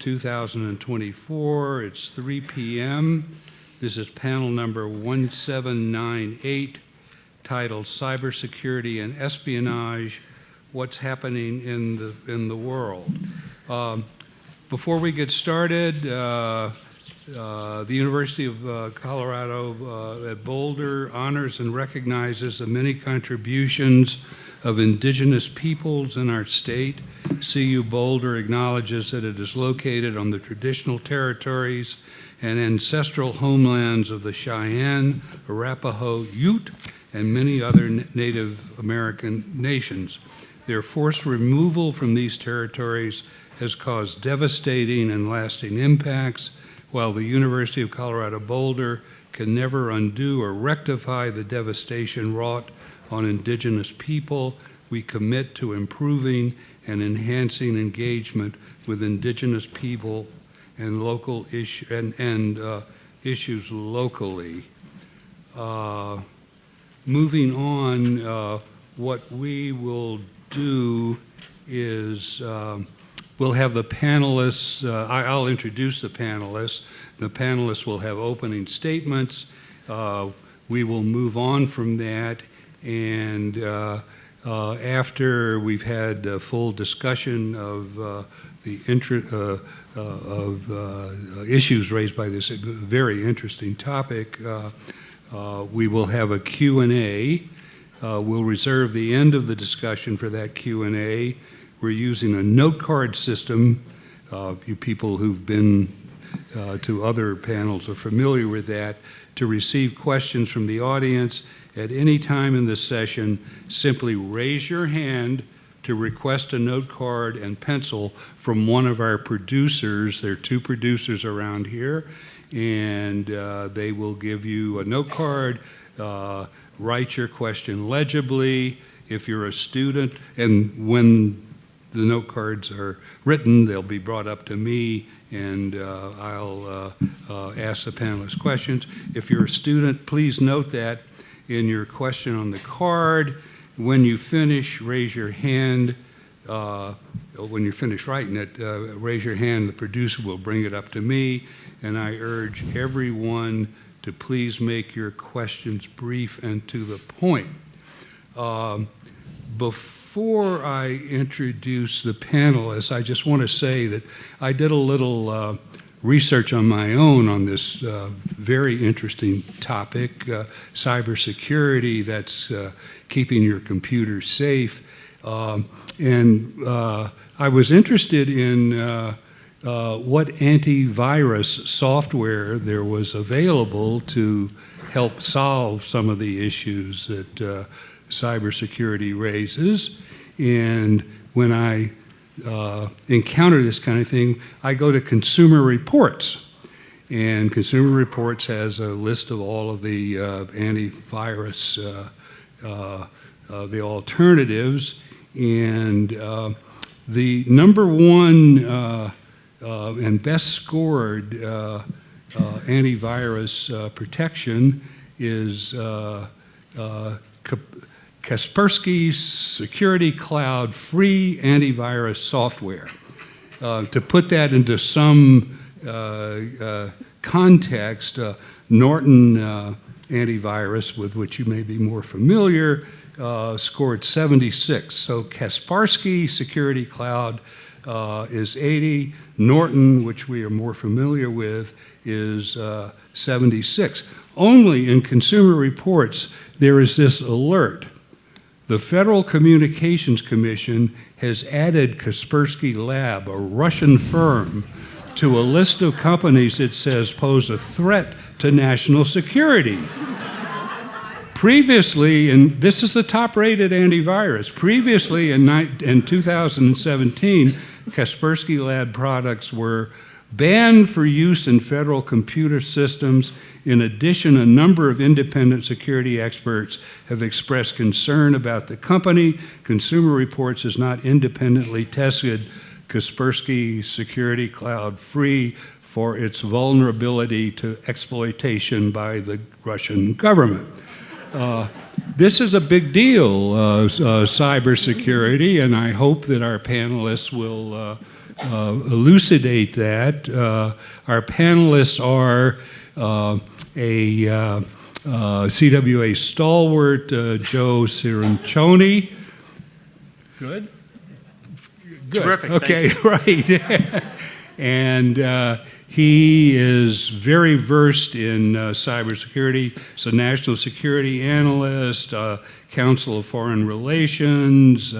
2024. It's 3 p.m. This is panel number 1798, titled Cybersecurity and Espionage, What's Happening in the World. Before we get started, the University of Colorado at Boulder honors and recognizes the many contributions of indigenous peoples in our state. CU Boulder acknowledges that it is located on the traditional territories and ancestral homelands of the Cheyenne, Arapaho, Ute, and many other Native American nations. Their forced removal from these territories has caused devastating and lasting impacts, while the University of Colorado Boulder can never undo or rectify the devastation wrought on indigenous people. We commit to improving and enhancing engagement with indigenous people and local issues locally. Moving on, what we will do is we'll have the panelists, I'll introduce the panelists. The panelists will have opening statements. We will move on from that, and after we've had a full discussion of the issues raised by this very interesting topic, we will have a Q&A. We'll reserve the end of the discussion for that Q&A. We're using a note card system. You people who've been to other panels are familiar with that. To receive questions from the audience at any time in this session, simply raise your hand to request a note card and pencil from one of our producers. There are two producers around here, and they will give you a note card. Write your question legibly. If you're a student, and when the note cards are written, they'll be brought up to me, and I'll ask the panelists questions. If you're a student, please note that in your question on the card. When you finish, raise your hand. When you finish writing it, raise your hand. The producer will bring it up to me, and I urge everyone to please make your questions brief and to the point. Before I introduce the panelists, I just want to say that I did a little research on my own on this very interesting topic, cybersecurity, that's keeping your computer safe. And I was interested in what antivirus software there was available to help solve some of the issues that cybersecurity raises. And when I encounter this kind of thing, I go to Consumer Reports. And Consumer Reports has a list of all of the antivirus, the alternatives. And the number one and best scored antivirus protection is Kaspersky Security Cloud free antivirus software. To put that into some context, Norton antivirus, with which you may be more familiar, scored 76. So Kaspersky Security Cloud is 80. Norton, which we are more familiar with, is 76. Only in Consumer Reports there is this alert. The Federal Communications Commission has added Kaspersky Lab, a Russian firm, to a list of companies it says pose a threat to national security. Previously, and this is the top-rated antivirus, previously in 2017, Kaspersky Lab products were banned for use in federal computer systems. In addition, a number of independent security experts have expressed concern about the company. Consumer Reports has not independently tested Kaspersky Security Cloud free for its vulnerability to exploitation by the Russian government. This is a big deal, cybersecurity, and I hope that our panelists will elucidate that. Our panelists are a CWA stalwart, Joe Cirincione. Good? Good. Terrific. Okay, right. And he is very versed in cybersecurity. He's a national security analyst, Council of Foreign Relations,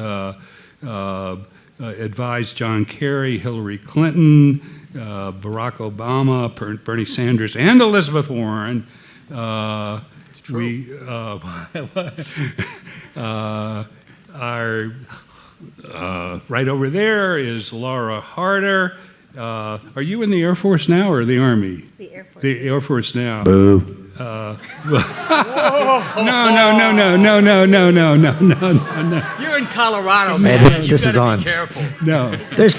advised John Kerry, Hillary Clinton, Barack Obama, Bernie Sanders, and Elizabeth Warren. It's true. Our right over there is Laura Harder. Are you in the Air Force now or the Army? The Air Force. The Air Force now. Boo. No. You're in Colorado, Man, man. this You is gotta on. Be careful. No. There's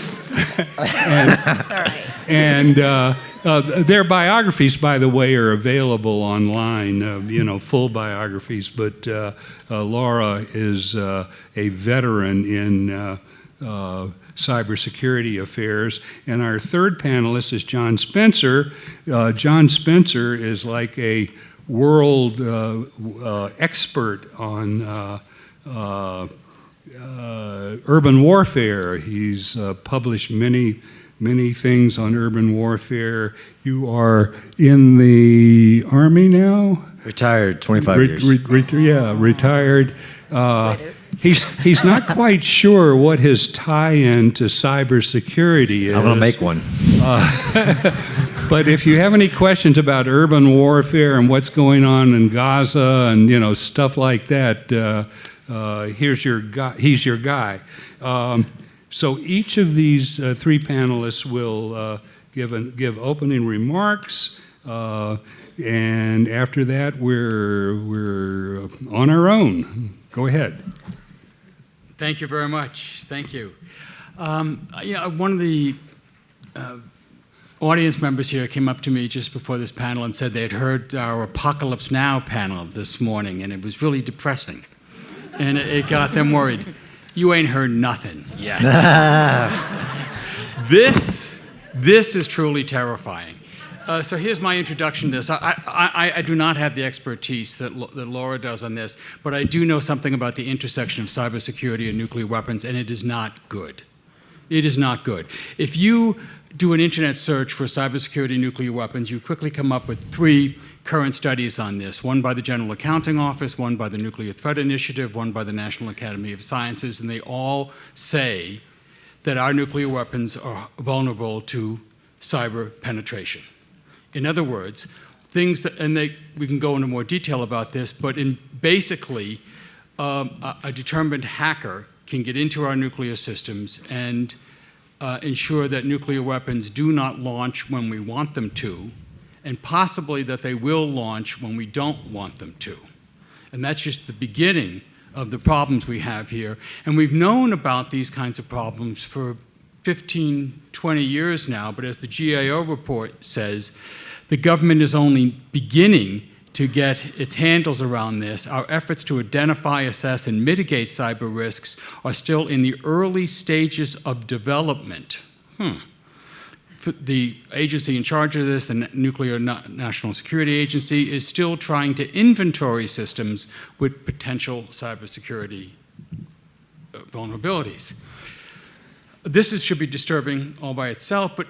That's all right. And their biographies, by the way, are available online, full biographies. But Laura is a veteran in cybersecurity affairs. And our third panelist is John Spencer. John Spencer is like a world expert on urban warfare. He's published many things on urban warfare. You are in the Army now? retired 25 years. Retired. He's not quite sure what his tie-in to cybersecurity is. I'm going to make one. But if you have any questions about urban warfare and what's going on in Gaza and stuff like that, he's your guy. So each of these three panelists will give opening remarks, and after that we're on our own. Go ahead. Thank you very much. Thank you. One of the audience members here came up to me just before this panel and said they had heard our Apocalypse Now panel this morning, and it was really depressing. And it got them worried. You ain't heard nothing yet. This is truly terrifying. So here's my introduction to this. I do not have the expertise that Laura does on this, but I do know something about the intersection of cybersecurity and nuclear weapons, and it is not good. It is not good. If you do an internet search for cybersecurity and nuclear weapons, you quickly come up with three current studies on this, one by the General Accounting Office, one by the Nuclear Threat Initiative, one by the National Academy of Sciences, and they all say that our nuclear weapons are vulnerable to cyber penetration. In other words, things that, we can go into more detail about this, but basically, a determined hacker can get into our nuclear systems and ensure that nuclear weapons do not launch when we want them to, and possibly that they will launch when we don't want them to. And that's just the beginning of the problems we have here. And we've known about these kinds of problems for 15, 20 years now, but as the GAO report says, the government is only beginning to get its handles around this. Our efforts to identify, assess, and mitigate cyber risks are still in the early stages of development. The agency in charge of this, the Nuclear National Security Agency, is still trying to inventory systems with potential cybersecurity vulnerabilities. This should be disturbing all by itself, but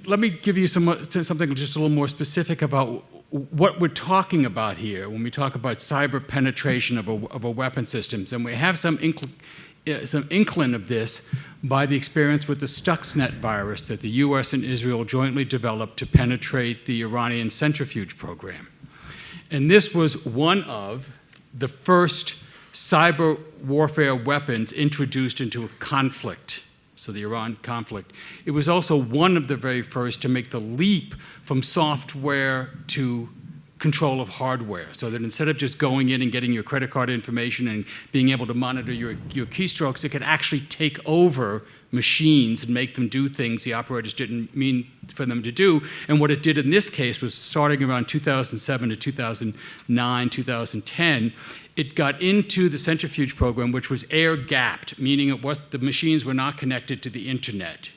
let me give you something just a little more specific about what we're talking about here when we talk about cyber penetration of a weapon systems. And we have some inkling of this by the experience with the Stuxnet virus that the US and Israel jointly developed to penetrate the Iranian centrifuge program. And this was one of the first cyber warfare weapons introduced into a conflict. So the Iran conflict. It was also one of the very first to make the leap from software to control of hardware, so that instead of just going in and getting your credit card information and being able to monitor your keystrokes, it could actually take over machines and make them do things the operators didn't mean for them to do. And what it did in this case was, starting around 2007 to 2009, 2010, it got into the centrifuge program, which was air-gapped, meaning the machines were not connected to the internet.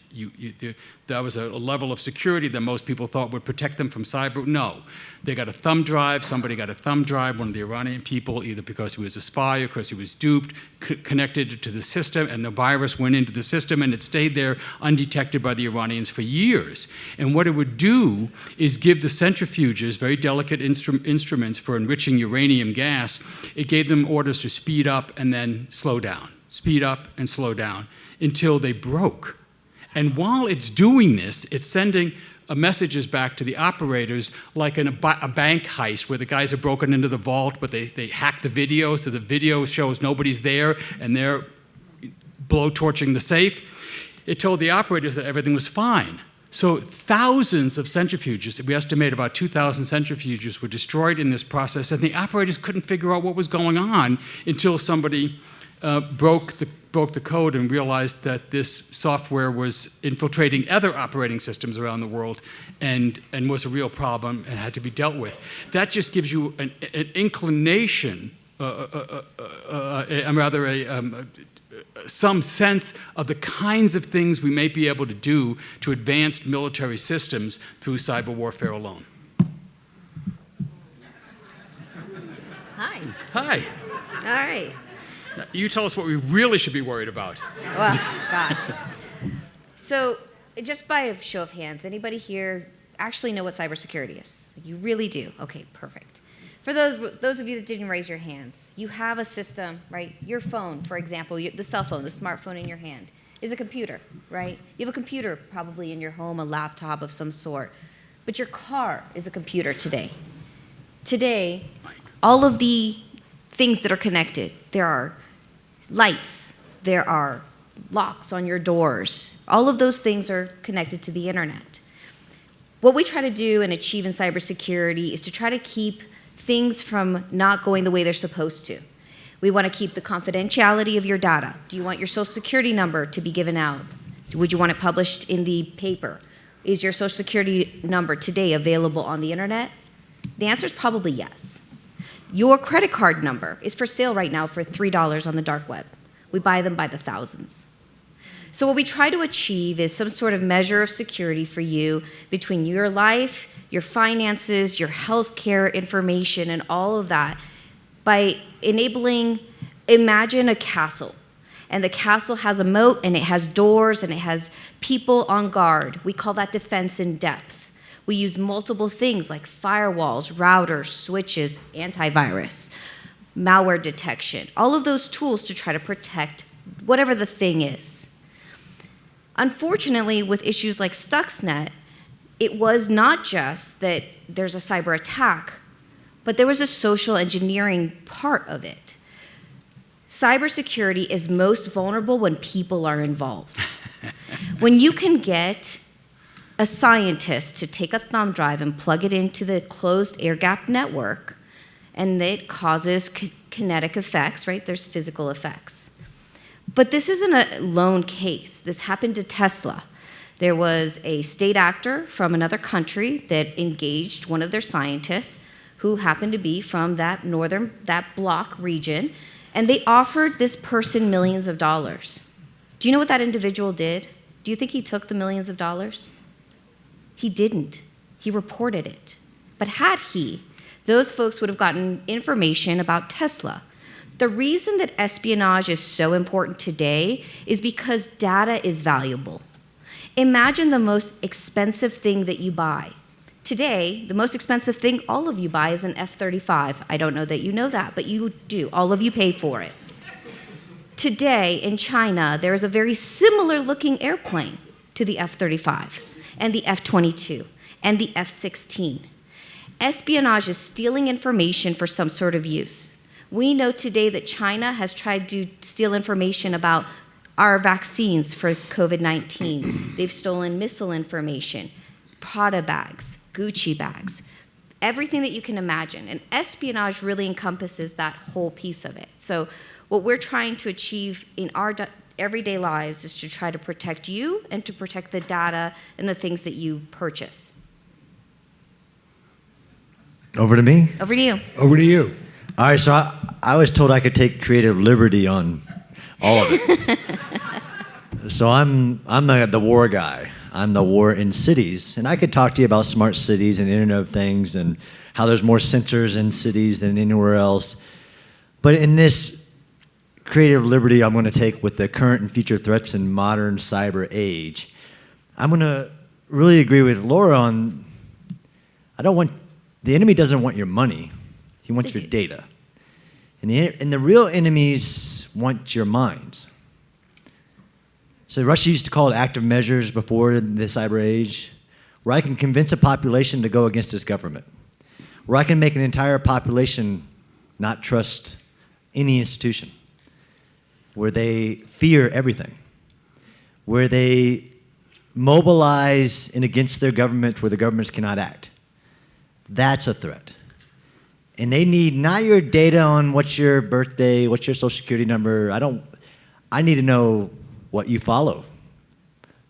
that was a level of security that most people thought would protect them from cyber. No. They got a thumb drive. Somebody got a thumb drive, one of the Iranian people, either because he was a spy or because he was duped, connected it to the system, and the virus went into the system, and it stayed there undetected by the Iranians for years. And what it would do is give the centrifuges, very delicate instruments for enriching uranium gas, it gave them orders to speed up and then slow down, speed up and slow down, until they broke. And while it's doing this, it's sending messages back to the operators like in a bank heist where the guys have broken into the vault, but they hack the video, so the video shows nobody's there, and they're blowtorching the safe. It told the operators that everything was fine. So thousands of centrifuges, we estimate about 2,000 centrifuges, were destroyed in this process, and the operators couldn't figure out what was going on until somebody broke the code and realized that this software was infiltrating other operating systems around the world and was a real problem and had to be dealt with. That just gives you an inclination, some sense of the kinds of things we may be able to do to advanced military systems through cyber warfare alone. Hi. Hi. All right. You tell us what we really should be worried about. Well, gosh. So, just by a show of hands, anybody here actually know what cybersecurity is? You really do? Okay, perfect. For those of you that didn't raise your hands, you have a system, right? Your phone, for example, the cell phone, the smartphone in your hand, is a computer, right? You have a computer probably in your home, a laptop of some sort. But your car is a computer today. Today, all of the things that are connected, there are lights, there are locks on your doors. All of those things are connected to the internet. What we try to do and achieve in cybersecurity is to try to keep things from not going the way they're supposed to. We want to keep the confidentiality of your data. Do you want your social security number to be given out? Would you want it published in the paper? Is your social security number today available on the internet? The answer is probably yes. Your credit card number is for sale right now for $3 on the dark web. We buy them by the thousands. So what we try to achieve is some sort of measure of security for you between your life, your finances, your healthcare information, and all of that by enabling, imagine a castle. And the castle has a moat, and it has doors, and it has people on guard. We call that defense in depth. We use multiple things like firewalls, routers, switches, antivirus, malware detection, all of those tools to try to protect whatever the thing is. Unfortunately, with issues like Stuxnet, it was not just that there's a cyber attack, but there was a social engineering part of it. Cybersecurity is most vulnerable when people are involved. When you can get a scientist to take a thumb drive and plug it into the closed air-gapped network, and it causes kinetic effects, right? There's physical effects. But this isn't a lone case. This happened to Tesla. There was a state actor from another country that engaged one of their scientists who happened to be from that block region, and they offered this person millions of dollars. Do you know what that individual did? Do you think he took the millions of dollars? He didn't. He reported it. But had he, those folks would have gotten information about Tesla. The reason that espionage is so important today is because data is valuable. Imagine the most expensive thing that you buy. Today, the most expensive thing all of you buy is an F-35. I don't know that you know that, but you do. All of you pay for it. Today, in China, there is a very similar looking airplane to the F-35. And the F-22, and the F-16. Espionage is stealing information for some sort of use. We know today that China has tried to steal information about our vaccines for COVID-19. They've stolen missile information, Prada bags, Gucci bags, everything that you can imagine. And espionage really encompasses that whole piece of it. So what we're trying to achieve in our everyday lives is to try to protect you and to protect the data and the things that you purchase. Over to me? Over to you. Over to you. All right, so I was told I could take creative liberty on all of it. So I'm the war guy. I'm the war in cities, and I could talk to you about smart cities and Internet of Things and how there's more sensors in cities than anywhere else. But in this creative liberty I'm going to take with the current and future threats in modern cyber age, I'm going to really agree with Laura on, the enemy doesn't want your money. He wants your data. And the real enemies want your minds. So Russia used to call it active measures before the cyber age, where I can convince a population to go against its government, where I can make an entire population not trust any institution, where they fear everything, where they mobilize in against their government where the governments cannot act. That's a threat. And they need not your data on what's your birthday, what's your social security number. I need to know what you follow,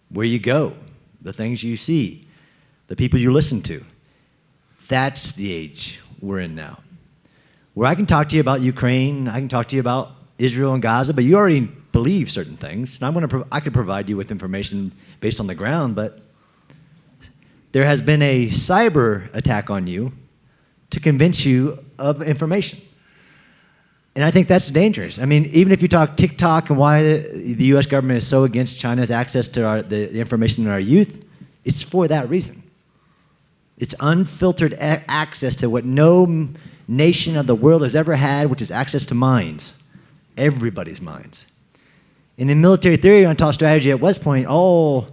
where you go, the things you see, the people you listen to. That's the age we're in now, where I can talk to you about Ukraine, I can talk to you about Israel and Gaza, but you already believe certain things, and I could provide you with information based on the ground, but there has been a cyber attack on you to convince you of information. And I think that's dangerous. I mean, even if you talk TikTok and why the US government is so against China's access to the information in our youth, it's for that reason. It's unfiltered access to what no nation of the world has ever had, which is access to minds, everybody's minds. And in military theory on top strategy at West Point, all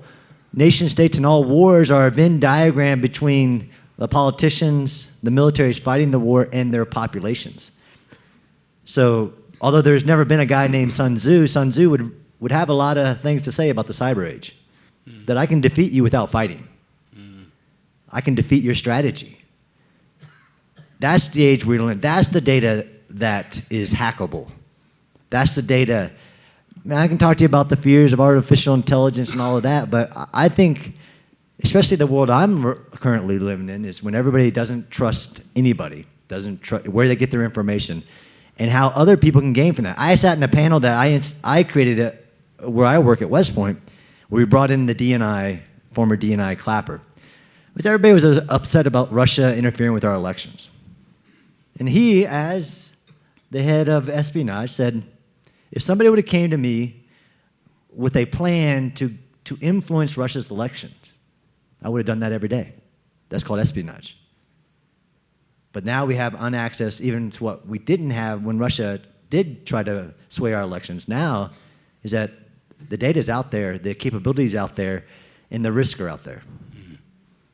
nation states and all wars are a Venn diagram between the politicians, the militaries fighting the war, and their populations. So, although there's never been a guy named Sun Tzu would have a lot of things to say about the cyber age. That I can defeat you without fighting. I can defeat your strategy. That's the age we're in. That's the data that is hackable. That's the data. I can talk to you about the fears of artificial intelligence and all of that, but I think, especially the world I'm currently living in, is when everybody doesn't trust anybody, doesn't trust where they get their information, and how other people can gain from that. I sat in a panel that I created where I work at West Point, where we brought in the DNI, former DNI Clapper, because everybody was upset about Russia interfering with our elections. And he, as the head of Espionage, said, if somebody would have came to me with a plan to influence Russia's elections, I would have done that every day. That's called espionage. But now we have unaccess even to what we didn't have when Russia did try to sway our elections. Now is that the data's out there, the capabilities out there, and the risks are out there.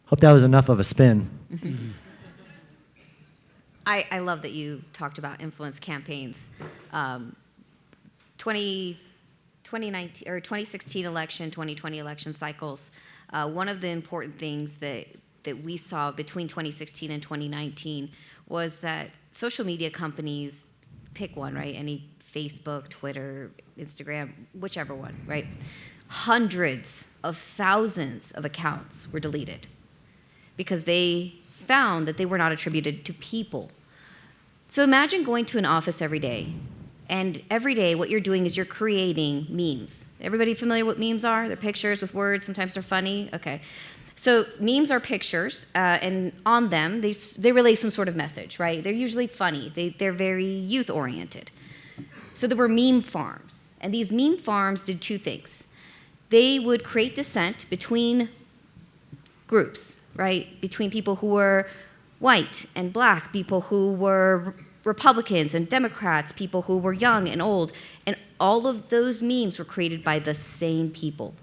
Hope that was enough of a spin. I love that you talked about influence campaigns. 2019 or 2016 election, 2020 election cycles. One of the important things that we saw between 2016 and 2019 was that social media companies, pick one, right? Any Facebook, Twitter, Instagram, whichever one, right? Hundreds of thousands of accounts were deleted because they found that they were not attributed to people. So imagine going to an office every day, and every day what you're doing is you're creating memes. Everybody familiar with what memes are? They're pictures with words. Sometimes they're funny. Okay. So memes are pictures, and on them, they relay some sort of message, right? They're usually funny. They're very youth-oriented. So there were meme farms, and these meme farms did two things. They would create dissent between groups, right? Between people who were white and black, people who were Republicans and Democrats, people who were young and old, and all of those memes were created by the same people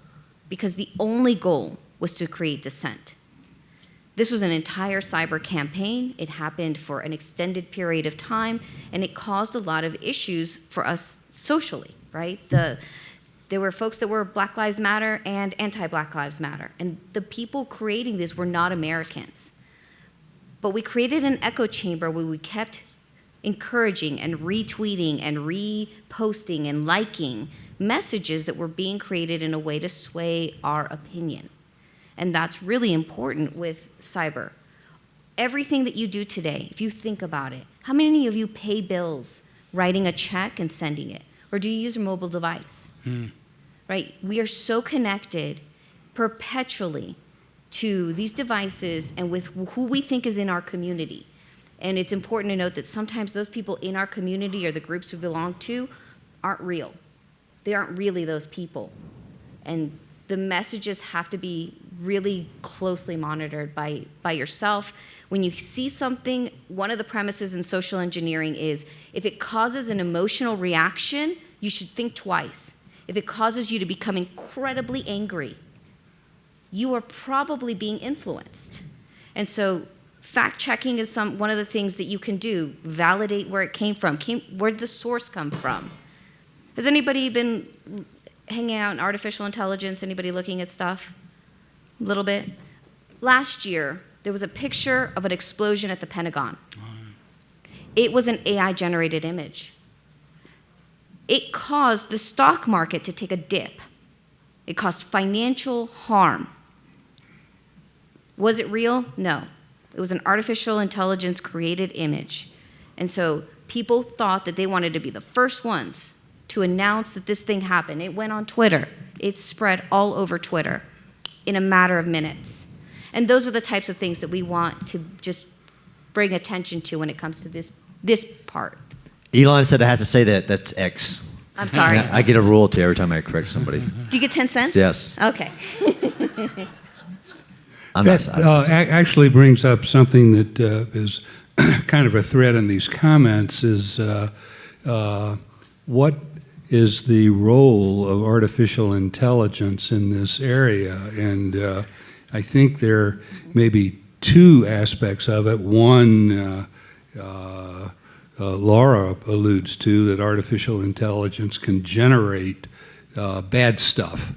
because the only goal was to create dissent. This was an entire cyber campaign. It happened for an extended period of time, and it caused a lot of issues for us socially, right? There were folks that were Black Lives Matter and anti-Black Lives Matter, and the people creating this were not Americans. But we created an echo chamber where we kept encouraging and retweeting and reposting and liking messages that were being created in a way to sway our opinion. And that's really important with cyber. Everything that you do today, if you think about it, how many of you pay bills writing a check and sending it? Or do you use a mobile device? right? We are so connected perpetually to these devices and with who we think is in our community. And it's important to note that sometimes those people in our community or the groups we belong to aren't real. They aren't really those people. And the messages have to be really closely monitored by yourself. When you see something, one of the premises in social engineering is if it causes an emotional reaction, you should think twice. If it causes you to become incredibly angry, you are probably being influenced. And so fact-checking is one of the things that you can do. Validate where it came from. Where did the source come from? Has anybody been hanging out in artificial intelligence? Anybody looking at stuff? A little bit? Last year, there was a picture of an explosion at the Pentagon. It was an AI-generated image. It caused the stock market to take a dip. It caused financial harm. Was it real? No. It was an artificial intelligence created image. And so people thought that they wanted to be the first ones to announce that this thing happened. It went on Twitter. It spread all over Twitter in a matter of minutes. And those are the types of things that we want to just bring attention to when it comes to this part. Elon said I have to say that's X. I'm sorry. I get a royalty every time I correct somebody. Do you get 10 cents? Yes. Okay. That actually brings up something that is kind of a thread in these comments is what is the role of artificial intelligence in this area? And I think there may be two aspects of it. One, Laura alludes to, that artificial intelligence can generate bad stuff.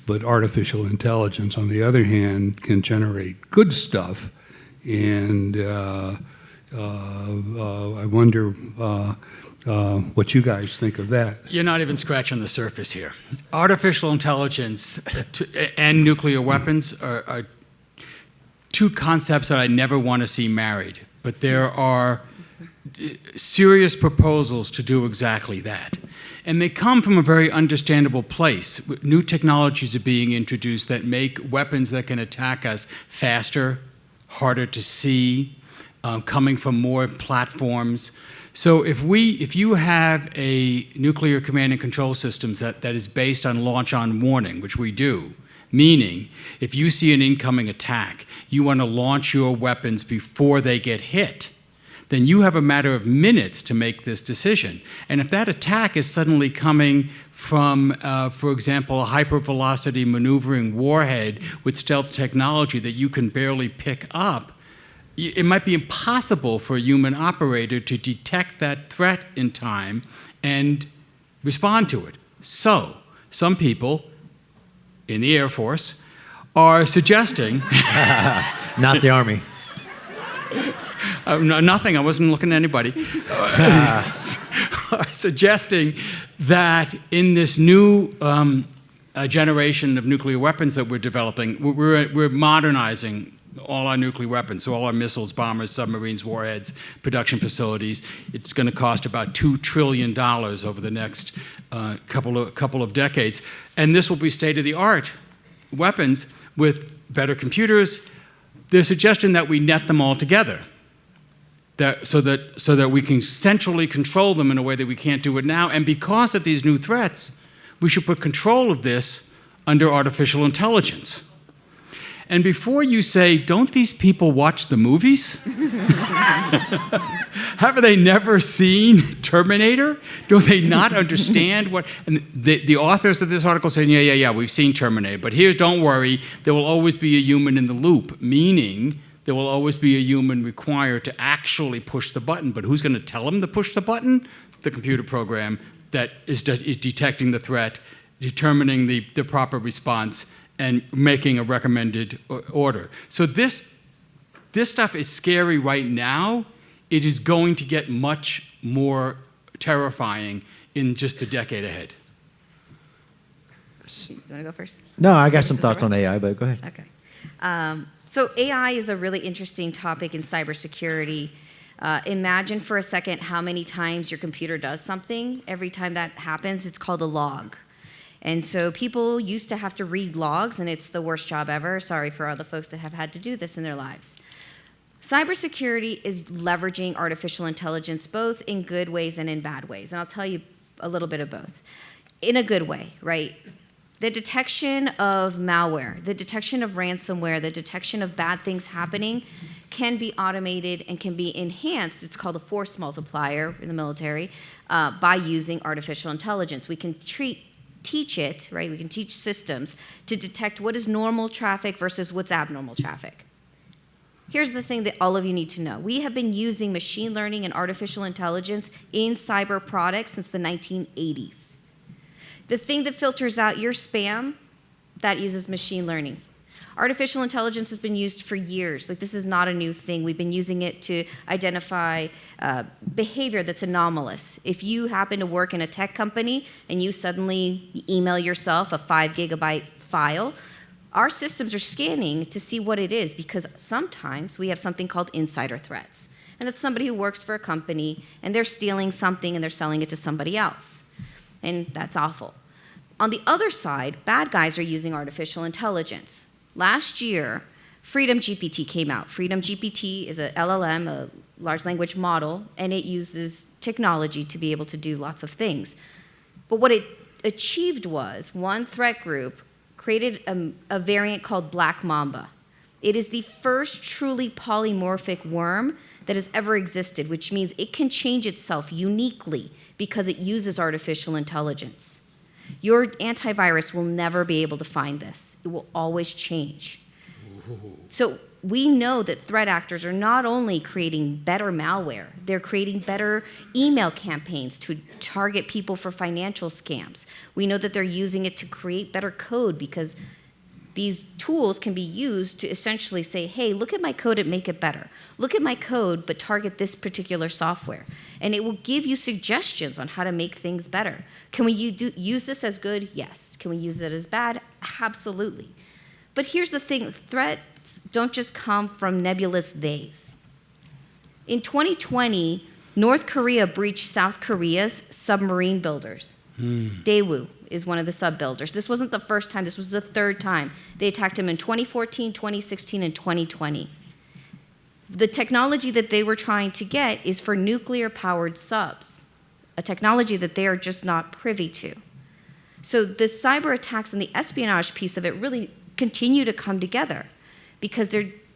But artificial intelligence, on the other hand, can generate good stuff. And I wonder what you guys think of that. You're not even scratching the surface here. Artificial intelligence and nuclear weapons are two concepts that I never want to see married. But there are serious proposals to do exactly that. And they come from a very understandable place. New technologies are being introduced that make weapons that can attack us faster, harder to see, coming from more platforms. So if you have a nuclear command and control system that is based on launch on warning, which we do, meaning if you see an incoming attack, you want to launch your weapons before they get hit, then you have a matter of minutes to make this decision. And if that attack is suddenly coming from, for example, a hypervelocity maneuvering warhead with stealth technology that you can barely pick up, it might be impossible for a human operator to detect that threat in time and respond to it. So, some people in the Air Force are suggesting... Not the Army. Nothing, I wasn't looking at anybody. Suggesting that in this new generation of nuclear weapons that we're developing, we're modernizing all our nuclear weapons, so all our missiles, bombers, submarines, warheads, production facilities. It's going to cost about $2 trillion over the next couple of decades. And this will be state-of-the-art weapons with better computers. The suggestion that we net them all together, so that we can centrally control them in a way that we can't do it now. And because of these new threats, we should put control of this under artificial intelligence. And before you say, don't these people watch the movies? Have they never seen Terminator? Do they not understand what? And the authors of this article saying, yeah, we've seen Terminator, but here, don't worry, there will always be a human in the loop, meaning there will always be a human required to actually push the button. But who's going to tell them to push the button? The computer program that is detecting the threat, determining the proper response, and making a recommended order. So this stuff is scary right now. It is going to get much more terrifying in just the decade ahead. You want to go first? No, I got some thoughts on AI, but go ahead. Okay. So AI is a really interesting topic in cybersecurity. Imagine for a second how many times your computer does something. Every time that happens, it's called a log. And so people used to have to read logs, and it's the worst job ever. Sorry for all the folks that have had to do this in their lives. Cybersecurity is leveraging artificial intelligence both in good ways and in bad ways. And I'll tell you a little bit of both. In a good way, right? The detection of malware, the detection of ransomware, the detection of bad things happening can be automated and can be enhanced. It's called a force multiplier in the military by using artificial intelligence. We can teach it, right? We can teach systems to detect what is normal traffic versus what's abnormal traffic. Here's the thing that all of you need to know. We have been using machine learning and artificial intelligence in cyber products since the 1980s. The thing that filters out your spam, that uses machine learning. Artificial intelligence has been used for years. Like, this is not a new thing. We've been using it to identify behavior that's anomalous. If you happen to work in a tech company and you suddenly email yourself a 5 gigabyte file, our systems are scanning to see what it is, because sometimes we have something called insider threats. And it's somebody who works for a company and they're stealing something and they're selling it to somebody else. And that's awful. On the other side, bad guys are using artificial intelligence. Last year, Freedom GPT came out. Freedom GPT is a LLM, a large language model, and it uses technology to be able to do lots of things. But what it achieved was one threat group created a variant called Black Mamba. It is the first truly polymorphic worm that has ever existed, which means it can change itself uniquely because it uses artificial intelligence. Your antivirus will never be able to find this. It will always change. So we know that threat actors are not only creating better malware, they're creating better email campaigns to target people for financial scams. We know that they're using it to create better code, because these tools can be used to essentially say, hey, look at my code and make it better. Look at my code, but target this particular software. And it will give you suggestions on how to make things better. Can we use this as good? Yes. Can we use it as bad? Absolutely. But here's the thing, threats don't just come from nebulous theys. In 2020, North Korea breached South Korea's submarine builders. Daewoo is one of the sub-builders. This wasn't the first time, this was the third time. They attacked him in 2014, 2016, and 2020. The technology that they were trying to get is for nuclear-powered subs, a technology that they are just not privy to. So the cyber attacks and the espionage piece of it really continue to come together, because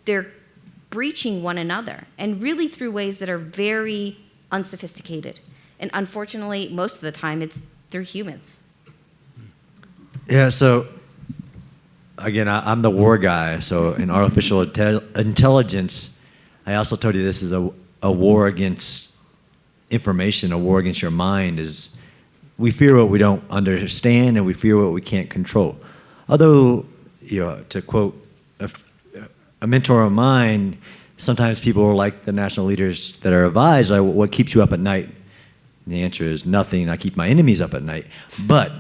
they're breaching one another, and really through ways that are very unsophisticated. And unfortunately, most of the time, it's through humans. Yeah, so again, I'm the war guy. So in artificial intelligence, I also told you this is a war against information, a war against your mind. Is we fear what we don't understand, and we fear what we can't control. Although, you know, to quote a mentor of mine, sometimes people are like the national leaders that are advised, like, what keeps you up at night? And the answer is nothing. I keep my enemies up at night. But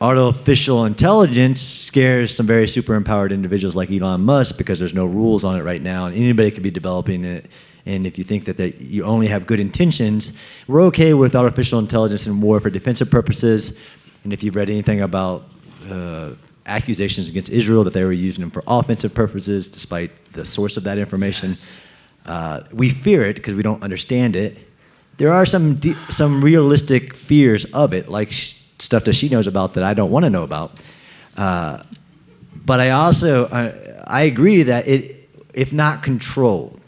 artificial intelligence scares some very super empowered individuals like Elon Musk, because there's no rules on it right now, and anybody could be developing it. And if you think that you only have good intentions, we're okay with artificial intelligence in war for defensive purposes. And if you've read anything about accusations against Israel that they were using them for offensive purposes, despite the source of that information, yes. We fear it because we don't understand it. There are some realistic fears of it, like stuff that she knows about that I don't want to know about. But I also I agree that it, if not controlled,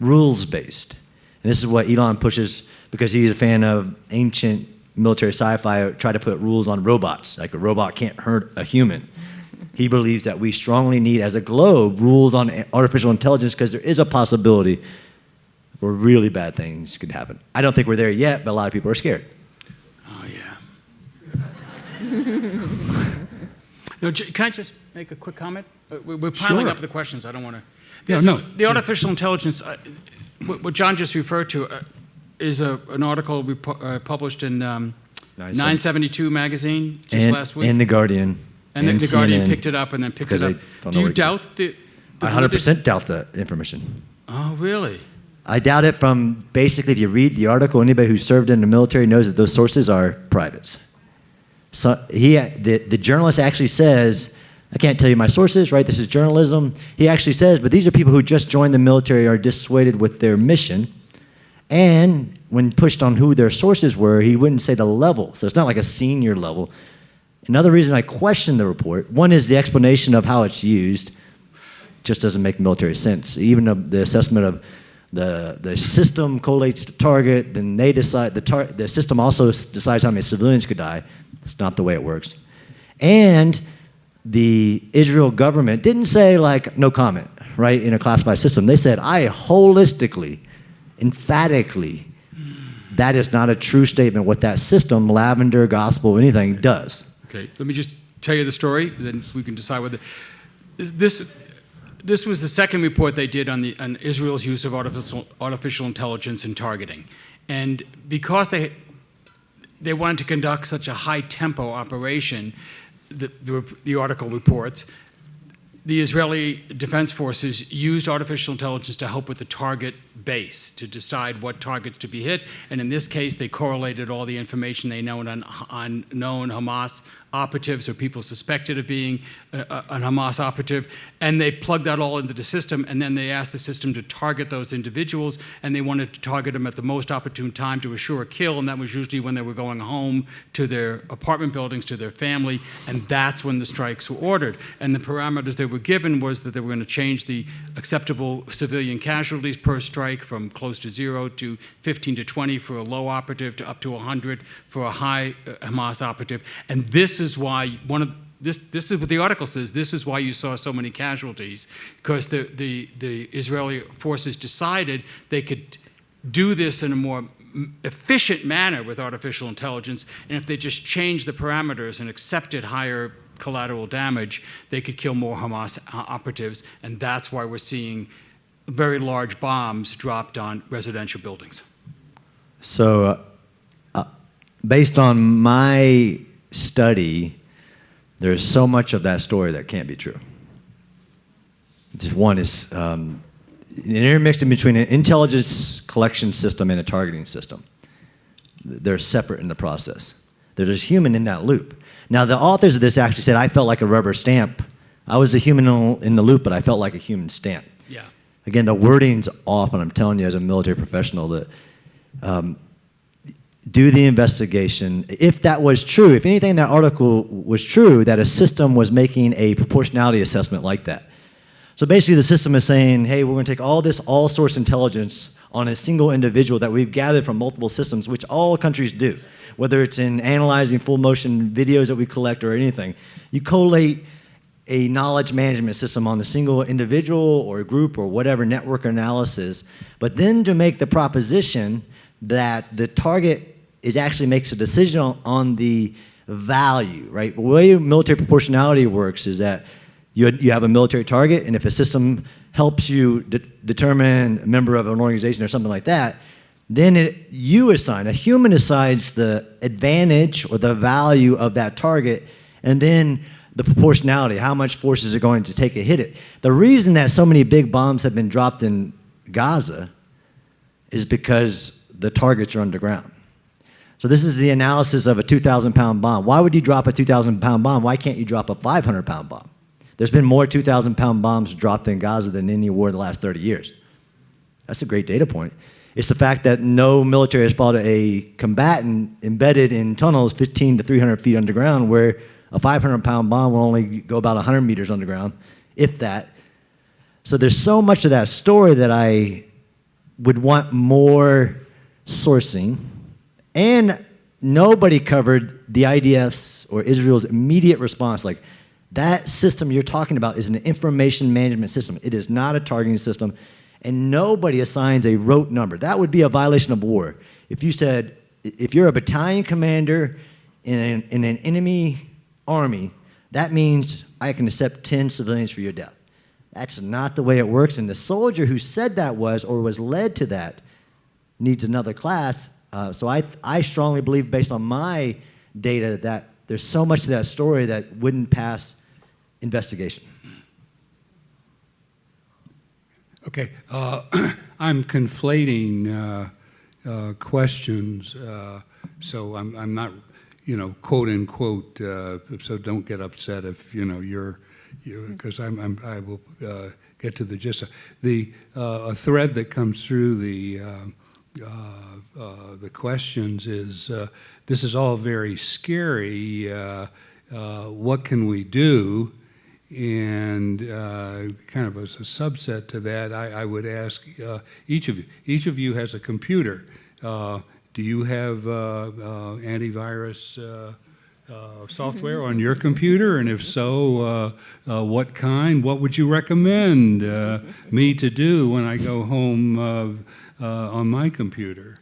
rules-based, and this is what Elon pushes because he's a fan of ancient military sci-fi, try to put rules on robots, like a robot can't hurt a human. He believes that we strongly need, as a globe, rules on artificial intelligence, because there is a possibility where really bad things could happen. I don't think we're there yet, but a lot of people are scared. Oh, yeah. No, can I just make a quick comment? We're piling Sure. up the questions. I don't want to. Yeah, no. The artificial intelligence, what John just referred to, is an article we published in 972 magazine just last week. And The Guardian. And the Guardian picked it up and then picked it up. Do you doubt the I 100% doubt the information. Oh, really? I doubt it from, basically, if you read the article, anybody who served in the military knows that those sources are privates. So the journalist actually says, I can't tell you my sources, right? This is journalism. He actually says, but these are people who just joined the military, are dissuaded with their mission. And when pushed on who their sources were, he wouldn't say the level. So it's not like a senior level. Another reason I question the report, one is the explanation of how it's used. Just doesn't make military sense. Even the assessment of the system collates the target, then they decide, the system also decides how many civilians could die. It's not the way it works. And the Israel government didn't say like, no comment, right, in a classified system. They said, I holistically, emphatically, that is not a true statement what that system, Lavender, Gospel, anything, does. Okay, let me just tell you the story, then we can decide whether this was the second report they did on Israel's use of artificial intelligence in targeting. And because they wanted to conduct such a high-tempo operation, the article reports, the Israeli Defense Forces used artificial intelligence to help with the target base, to decide what targets to be hit. And in this case, they correlated all the information they know on known Hamas operatives or people suspected of being a Hamas operative, and they plugged that all into the system, and then they asked the system to target those individuals, and they wanted to target them at the most opportune time to assure a kill, and that was usually when they were going home to their apartment buildings, to their family, and that's when the strikes were ordered. And the parameters they were given was that they were going to change the acceptable civilian casualties per strike from close to 0 to 15 to 20 for a low operative to up to 100 for a high Hamas operative. And this is why this is what the article says. This is why you saw so many casualties, because the Israeli forces decided they could do this in a more efficient manner with artificial intelligence, and if they just changed the parameters and accepted higher collateral damage, they could kill more Hamas operatives, and that's why we're seeing very large bombs dropped on residential buildings. So, based on my study, there's so much of that story that can't be true. Just one is intermixed in between an intelligence collection system and a targeting system. They're separate in the process. There's a human in that loop. Now, the authors of this actually said, I felt like a rubber stamp. I was a human in the loop, but I felt like a human stamp. Yeah. Again, the wording's off, and I'm telling you as a military professional that do the investigation. If that was true, if anything in that article was true, that a system was making a proportionality assessment like that. So basically the system is saying, hey, we're going to take all this all-source intelligence on a single individual that we've gathered from multiple systems, which all countries do, whether it's in analyzing full-motion videos that we collect or anything. You collate a knowledge management system on a single individual or group or whatever network analysis, but then to make the proposition that the target actually makes a decision on the value, right? The way military proportionality works is that you have a military target, and if a system helps you determine a member of an organization or something like that, then a human assigns the advantage or the value of that target, and then the proportionality, how much force is it going to take to hit it. The reason that so many big bombs have been dropped in Gaza is because the targets are underground. So this is the analysis of a 2,000-pound bomb. Why would you drop a 2,000-pound bomb? Why can't you drop a 500-pound bomb? There's been more 2,000-pound bombs dropped in Gaza than any war in the last 30 years. That's a great data point. It's the fact that no military has spotted a combatant embedded in tunnels 15 to 300 feet underground, where a 500-pound bomb will only go about 100 meters underground, if that. So there's so much of that story that I would want more sourcing. And nobody covered the IDF's or Israel's immediate response. Like, that system you're talking about is an information management system. It is not a targeting system. And nobody assigns a rote number. That would be a violation of war. If you said, if you're a battalion commander in an enemy army, that means I can accept 10 civilians for your death. That's not the way it works. And the soldier who said that was led to that needs another class. So I strongly believe, based on my data, that there's so much to that story that wouldn't pass investigation. Okay, I'm conflating questions, so I'm not, quote unquote, so don't get upset if, because I will get to the gist. A thread that comes through the questions is, this is all very scary. What can we do? And kind of as a subset to that, I would ask each of you has a computer. Do you have antivirus software on your computer? And if so, what kind? What would you recommend me to do when I go home on my computer?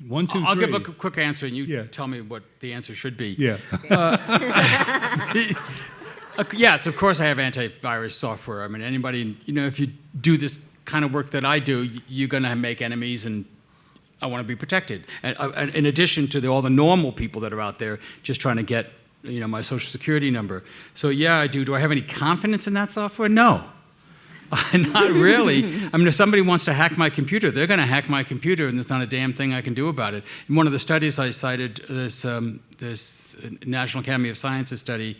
1, 2, 3. I'll give a quick answer, and you Yeah. tell me what the answer should be. Yeah. Yes, of course I have antivirus software. I mean, anybody, if you do this kind of work that I do, you're going to make enemies, and I want to be protected. And in addition to all the normal people that are out there just trying to get, my Social Security number. So yeah, I do. Do I have any confidence in that software? No. Not really. I mean, if somebody wants to hack my computer, they're going to hack my computer, and there's not a damn thing I can do about it. In one of the studies I cited, this National Academy of Sciences study,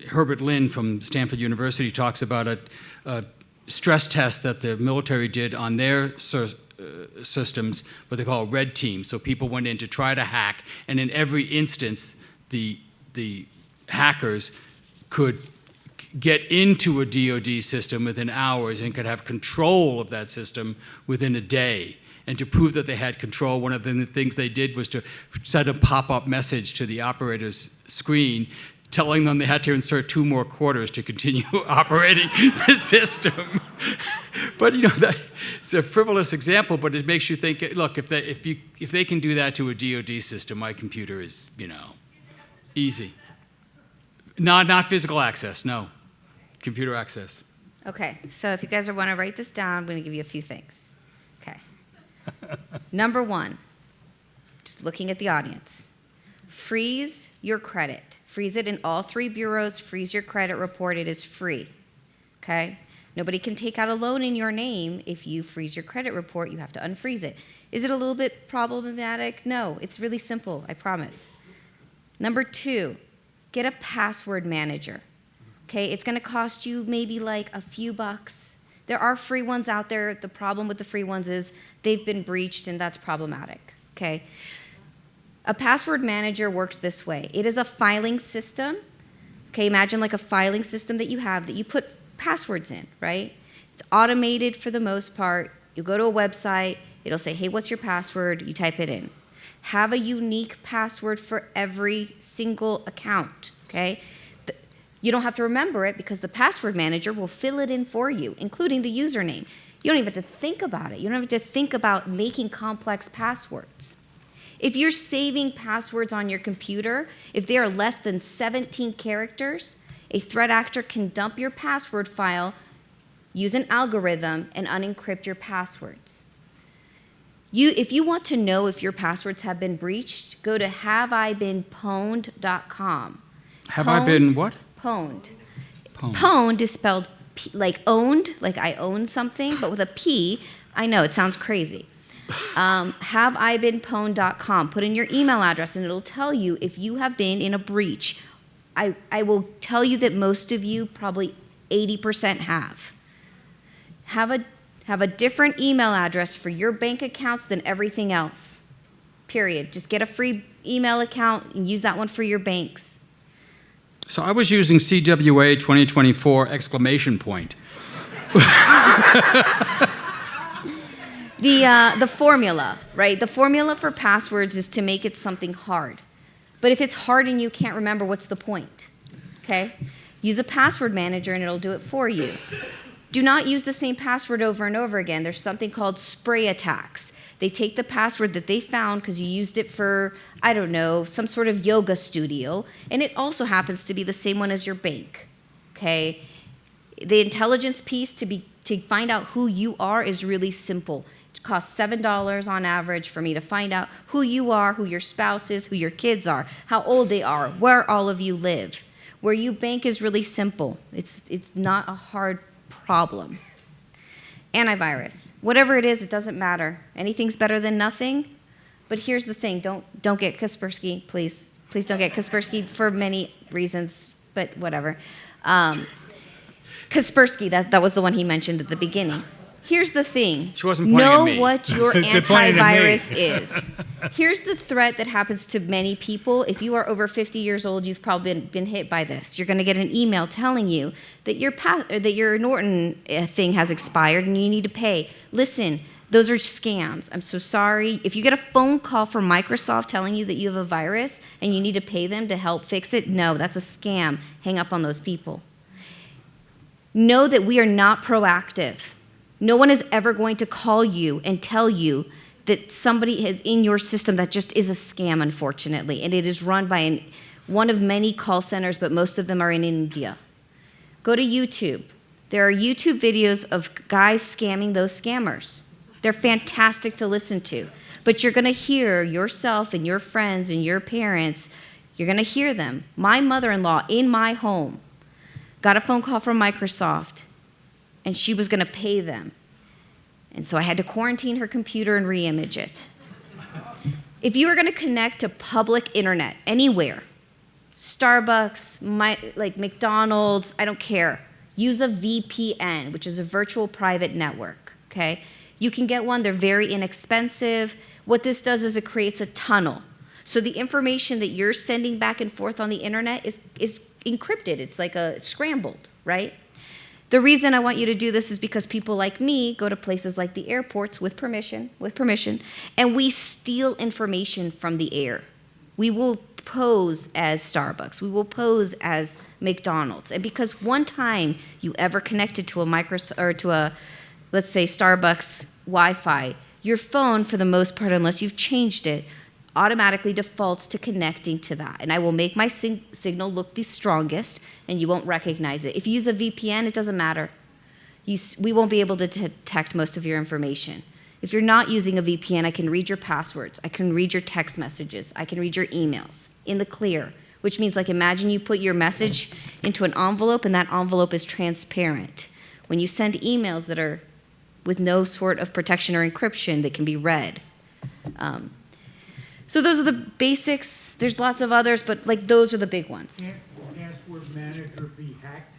Herbert Lin from Stanford University talks about a stress test that the military did on their systems, what they call red team. So people went in to try to hack, and in every instance, the hackers could get into a DoD system within hours and could have control of that system within a day. And to prove that they had control, one of the things they did was to send a pop-up message to the operator's screen telling them they had to insert 2 more quarters to continue operating the system. But it's a frivolous example, but it makes you think, look, if they can do that to a DoD system, my computer is, easy. Not physical access, no. Computer access. Okay, so if you guys want to write this down, I'm going to give you a few things. Okay. Number 1, just looking at the audience. Freeze your credit. Freeze it in all 3 bureaus. Freeze your credit report. It is free. Okay? Nobody can take out a loan in your name. If you freeze your credit report, you have to unfreeze it. Is it a little bit problematic? No, it's really simple, I promise. Number 2, get a password manager. Okay, it's going to cost you maybe like a few bucks. There are free ones out there. The problem with the free ones is they've been breached, and that's problematic. Okay, a password manager works this way. It is a filing system. Okay, imagine like a filing system that you put passwords in, right? It's automated for the most part. You go to a website, it'll say, hey, what's your password? You type it in. Have a unique password for every single account, okay? You don't have to remember it because the password manager will fill it in for you, including the username. You don't even have to think about it. You don't have to think about making complex passwords. If you're saving passwords on your computer, if they are less than 17 characters, a threat actor can dump your password file, use an algorithm, and unencrypt your passwords. If you want to know if your passwords have been breached, go to haveibeenpwned.com. Have I been what? Pwned. Pwned is spelled like owned, like I own something, but with a P. I know, it sounds crazy. Haveibeenpwned.com. Put in your email address, and it'll tell you if you have been in a breach. I will tell you that most of you, probably 80%, have. Have a different email address for your bank accounts than everything else. Period. Just get a free email account and use that one for your banks. So I was using CWA 2024 exclamation point. The formula, right? The formula for passwords is to make it something hard. But if it's hard and you can't remember, what's the point? Okay? Use a password manager and it'll do it for you. Do not use the same password over and over again. There's something called spray attacks. They take the password that they found because you used it for, I don't know, some sort of yoga studio, and it also happens to be the same one as your bank, okay? The intelligence piece to find out who you are is really simple. It costs $7 on average for me to find out who you are, who your spouse is, who your kids are, how old they are, where all of you live. Where you bank is really simple. It's not a hard problem. Antivirus. Whatever it is, it doesn't matter. Anything's better than nothing. But here's the thing, don't get Kaspersky, please. Please don't get Kaspersky for many reasons, but whatever. Kaspersky, that was the one he mentioned at the beginning. Here's the thing. She wasn't pointing at me. Know what your They're pointing at me. antivirus is. Here's the threat that happens to many people. If you are over 50 years old, you've probably been hit by this. You're going to get an email telling you that your Norton thing has expired and you need to pay. Listen, those are scams. I'm so sorry. If you get a phone call from Microsoft telling you that you have a virus and you need to pay them to help fix it, no, that's a scam. Hang up on those people. Know that we are not proactive. No one is ever going to call you and tell you that somebody is in your system that just is a scam, unfortunately. And it is run by one of many call centers, but most of them are in India. Go to YouTube. There are YouTube videos of guys scamming those scammers. They're fantastic to listen to. But you're going to hear yourself and your friends and your parents, you're going to hear them. My mother-in-law in my home got a phone call from Microsoft, and she was going to pay them. And so I had to quarantine her computer and re-image it. If you are going to connect to public internet anywhere, Starbucks, like McDonald's, I don't care, use a VPN, which is a virtual private network, okay? You can get one. They're very inexpensive. What this does is it creates a tunnel. So the information that you're sending back and forth on the internet is encrypted. It's like it's scrambled, right? The reason I want you to do this is because people like me go to places like the airports with permission, and we steal information from the air. We will pose as Starbucks. We will pose as McDonald's. And because one time you ever connected to let's say Starbucks Wi-Fi, your phone, for the most part, unless you've changed it, automatically defaults to connecting to that. And I will make my signal look the strongest, and you won't recognize it. If you use a VPN, it doesn't matter. We won't be able to detect most of your information. If you're not using a VPN, I can read your passwords. I can read your text messages. I can read your emails in the clear, which means, like, imagine you put your message into an envelope, and that envelope is transparent. When you send emails that are with no sort of protection or encryption, they can be read. So those are the basics. There's lots of others, but like those are the big ones. Can't password manager be hacked?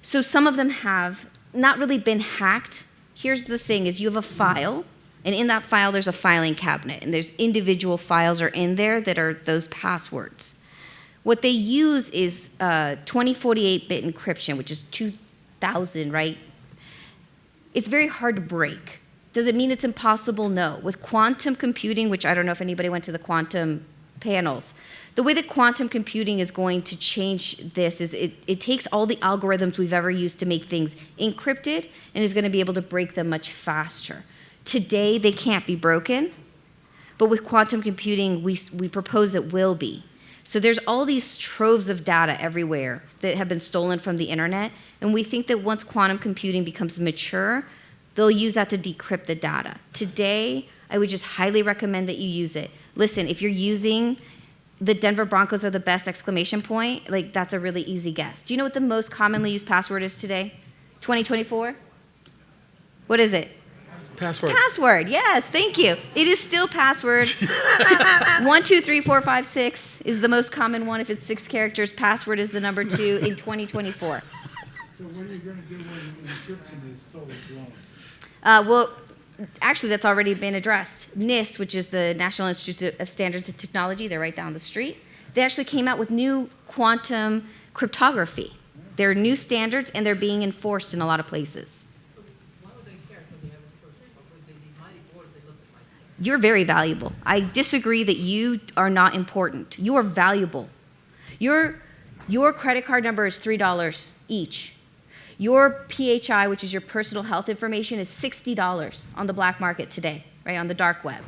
So some of them have not really been hacked. Here's the thing is you have a file, and in that file there's a filing cabinet, and there's individual files are in there that are those passwords. What they use is 2048-bit encryption, which is 2000, right? It's very hard to break. Does it mean it's impossible? No. With quantum computing, which I don't know if anybody went to the quantum panels, the way that quantum computing is going to change this is it takes all the algorithms we've ever used to make things encrypted and is going to be able to break them much faster. Today, they can't be broken, but with quantum computing, we propose it will be. So there's all these troves of data everywhere that have been stolen from the internet, and we think that once quantum computing becomes mature, they'll use that to decrypt the data. Today, I would just highly recommend that you use it. Listen, if you're using the Denver Broncos are the best ! Like, that's a really easy guess. Do you know what the most commonly used password is today? 2024? What is it? Password. Password, yes, thank you. It is still password. 1, 2, 3, 4, 5, 6 is the most common one. If it's 6 characters, password is the number 2 in 2024. So what are you going to do when encryption is totally blown? Well, actually, that's already been addressed. NIST, which is the National Institute of Standards and Technology, they're right down the street. They actually came out with new quantum cryptography. There are new standards, and they're being enforced in a lot of places. You're very valuable. I disagree that you are not important. You are valuable. Your credit card number is $3 each. Your PHI, which is your personal health information, is $60 on the black market today, right, on the dark web.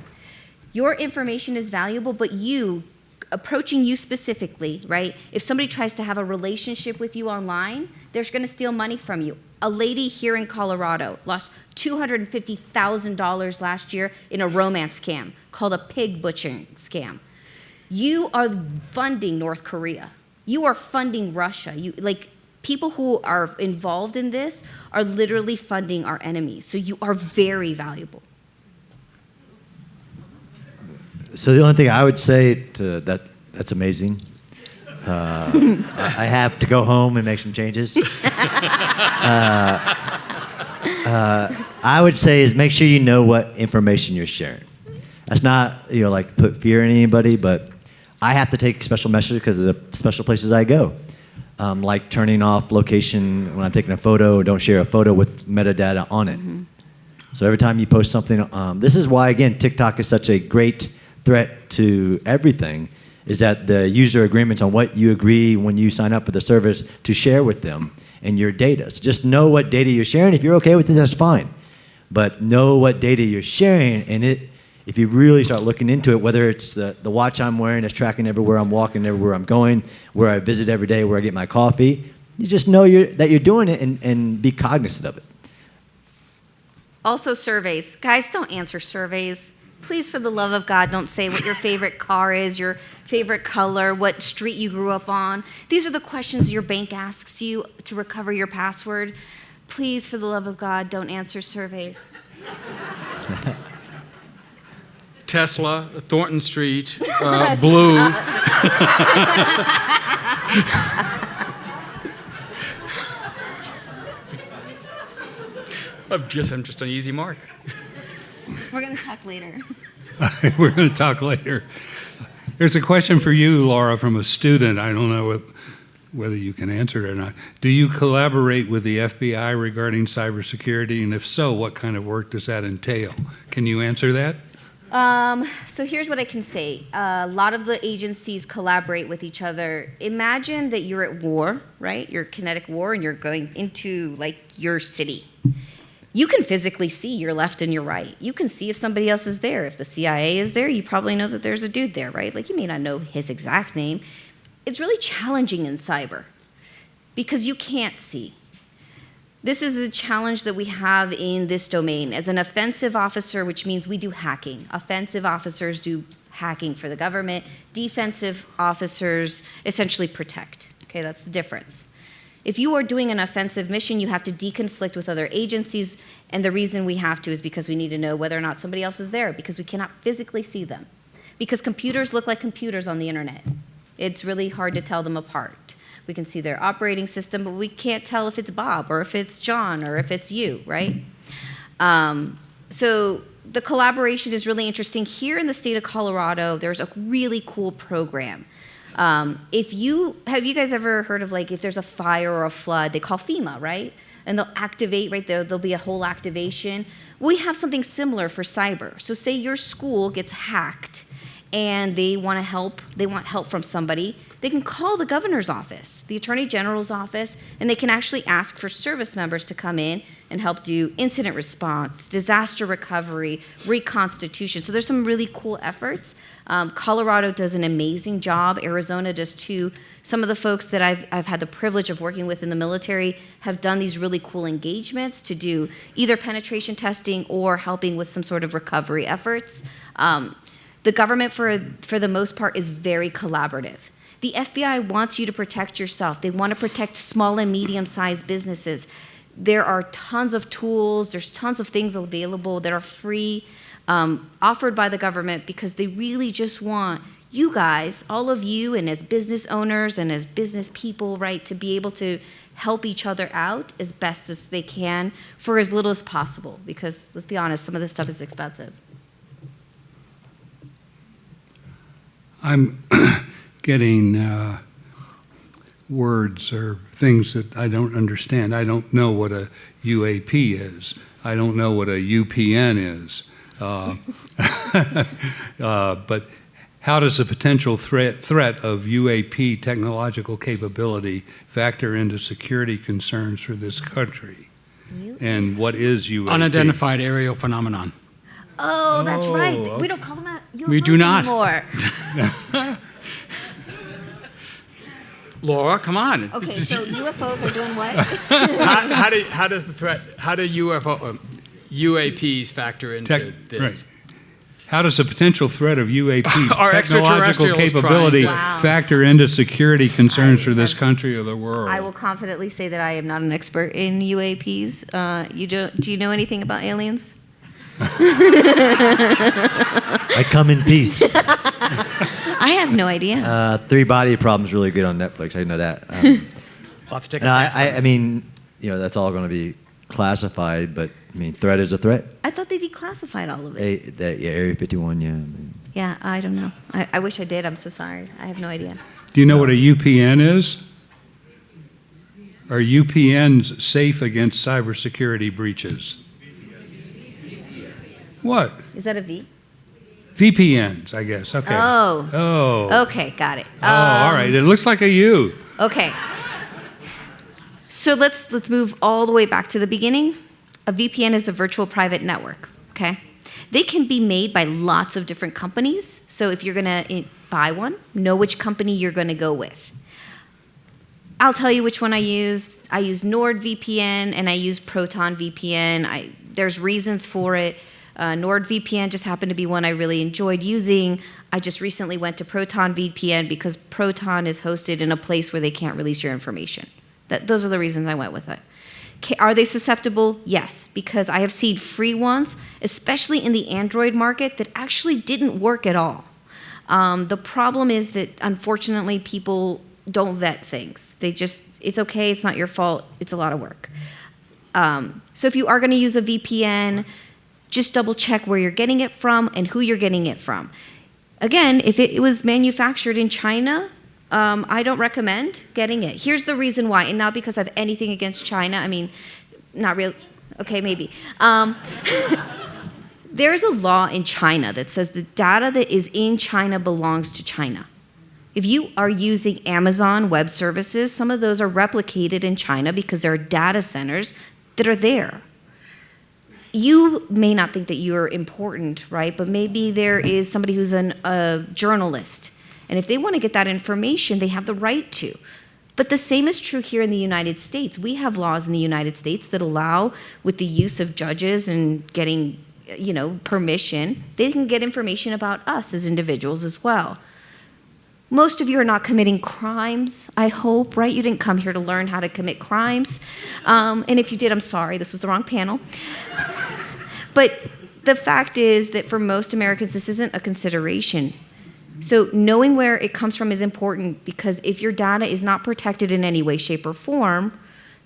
Your information is valuable, but approaching you specifically, right, if somebody tries to have a relationship with you online, they're going to steal money from you. A lady here in Colorado lost $250,000 last year in a romance scam called a pig butchering scam. You are funding North Korea. You are funding Russia. People who are involved in this are literally funding our enemies. So you are very valuable. So the only thing I would say to that's amazing. I have to go home and make some changes. I would say is make sure you know what information you're sharing. That's not like put fear in anybody, but I have to take special measures because of the special places I go. Like turning off location when I'm taking a photo. Don't share a photo with metadata on it. So every time you post something, this is why, again, TikTok is such a great threat to everything, is that the user agreements on what you agree when you sign up for the service to share with them and your data. So just know what data you're sharing. If you're okay with it, that's fine. But know what data you're sharing, and if you really start looking into it, whether it's the watch I'm wearing is tracking everywhere I'm walking, everywhere I'm going, where I visit every day, where I get my coffee, you just know that you're doing it and be cognizant of it. Also, surveys. Guys, don't answer surveys. Please, for the love of God, don't say what your favorite car is, your favorite color, what street you grew up on. These are the questions your bank asks you to recover your password. Please, for the love of God, don't answer surveys. Tesla, Thornton Street, blue. I'm just an easy mark. We're going to talk later. We're going to talk later. There's a question for you, Laura, from a student. I don't know whether you can answer it or not. Do you collaborate with the FBI regarding cybersecurity? And if so, what kind of work does that entail? Can you answer that? So here's what I can say. A lot of the agencies collaborate with each other. Imagine that you're at war, right? You're kinetic war, and you're going into, like, your city. You can physically see your left and your right. You can see if somebody else is there. If the CIA is there, you probably know that there's a dude there, right? Like, you may not know his exact name. It's really challenging in cyber because you can't see. This is a challenge that we have in this domain. As an offensive officer, which means we do hacking. Offensive officers do hacking for the government. Defensive officers essentially protect. Okay, that's the difference. If you are doing an offensive mission, you have to deconflict with other agencies, and the reason we have to is because we need to know whether or not somebody else is there, because we cannot physically see them. Because computers look like computers on the internet. It's really hard to tell them apart. We can see their operating system, but we can't tell if it's Bob or if it's John or if it's you, right? So the collaboration is really interesting. Here in the state of Colorado, there's a really cool program. Have you guys ever heard of, like, if there's a fire or a flood, they call FEMA, right? And they'll activate, right? There'll be a whole activation. We have something similar for cyber. So say your school gets hacked and they want help from somebody, they can call the governor's office, the attorney general's office, and they can actually ask for service members to come in and help do incident response, disaster recovery, reconstitution. So there's some really cool efforts. Colorado does an amazing job. Arizona does too. Some of the folks that I've had the privilege of working with in the military have done these really cool engagements to do either penetration testing or helping with some sort of recovery efforts. The government, for the most part, is very collaborative. The FBI wants you to protect yourself. They want to protect small and medium-sized businesses. There are tons of tools. There's tons of things available that are free, offered by the government, because they really just want you guys, all of you, and as business owners and as business people, right, to be able to help each other out as best as they can for as little as possible, because let's be honest, some of this stuff is expensive. I'm getting words or things that I don't understand. I don't know what a UAP is. I don't know what a UPN is. But how does the potential threat of UAP technological capability factor into security concerns for this country? And what is UAP? Unidentified aerial phenomenon. Oh, that's right. Oh, We don't call them that UFOs We do not. anymore. Laura, come on. Okay, This is- so UFOs are doing what? how do UAPs factor into this? Right. How does the potential threat of UAP Are technological extraterrestrials capability trying to- Wow. factor into security concerns for this country or the world? I will confidently say that I am not an expert in UAPs. Do you know anything about aliens? I come in peace. I have no idea. Three Body Problem's really good on Netflix. I know that. I'll have to take a No, pass on I that. mean, that's all going to be classified, but I mean, threat is a threat. I thought they declassified all of it. Area 51, yeah. Yeah, I don't know. I wish I did. I'm so sorry. I have no idea. Do you know what a UPN is? Are UPNs safe against cybersecurity breaches? What? Is that a V? VPNs, I guess. Okay. Oh. Oh. Okay, got it. Oh, all right. It looks like a U. Okay. So let's move all the way back to the beginning. A VPN is a virtual private network, okay? They can be made by lots of different companies. So if you're going to buy one, know which company you're going to go with. I'll tell you which one I use. I use NordVPN and I use Proton VPN. There's reasons for it. NordVPN just happened to be one I really enjoyed using. I just recently went to Proton VPN because Proton is hosted in a place where they can't release your information. Those are the reasons I went with it. Are they susceptible? Yes, because I have seen free ones, especially in the Android market, that actually didn't work at all. The problem is that, unfortunately, people don't vet things. It's okay, it's not your fault, it's a lot of work. So if you are going to use a VPN, just double check where you're getting it from and who you're getting it from. Again, if it was manufactured in China, I don't recommend getting it. Here's the reason why, and not because I have anything against China. I mean, not really. Okay, maybe. There's a law in China that says the data that is in China belongs to China. If you are using Amazon Web Services, some of those are replicated in China because there are data centers that are there. You may not think that you're important, right? But maybe there is somebody who's a journalist. And if they want to get that information, they have the right to. But the same is true here in the United States. We have laws in the United States that allow, with the use of judges and getting, permission, they can get information about us as individuals as well. Most of you are not committing crimes, I hope, right? You didn't come here to learn how to commit crimes. And if you did, I'm sorry, this was the wrong panel. But the fact is that for most Americans, this isn't a consideration. So knowing where it comes from is important, because if your data is not protected in any way, shape, or form,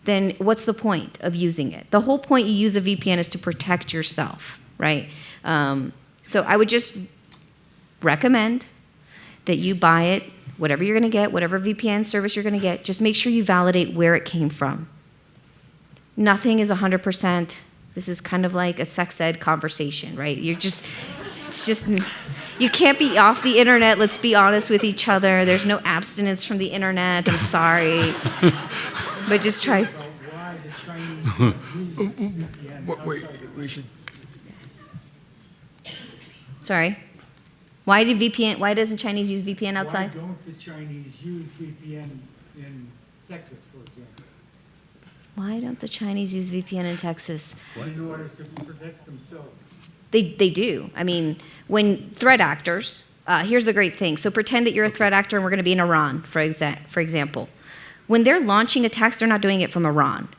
then what's the point of using it? The whole point you use a VPN is to protect yourself, right? So I would just recommend that you buy it, whatever you're going to get, whatever VPN service you're going to get, just make sure you validate where it came from. Nothing is 100%. This is kind of like a sex ed conversation, right? You can't be off the internet. Let's be honest with each other. There's no abstinence from the internet. I'm sorry. But just try. Why the Chinese use VPN Wait, outside of we should. Sorry. Why doesn't Chinese use VPN outside? Why don't the Chinese use VPN in Texas, for example, Why don't the Chinese use VPN in Texas? in order to protect themselves? They do. I mean, when threat actors, here's the great thing. So pretend that you're a threat actor and we're going to be in Iran, for example. When they're launching attacks, they're not doing it from Iran.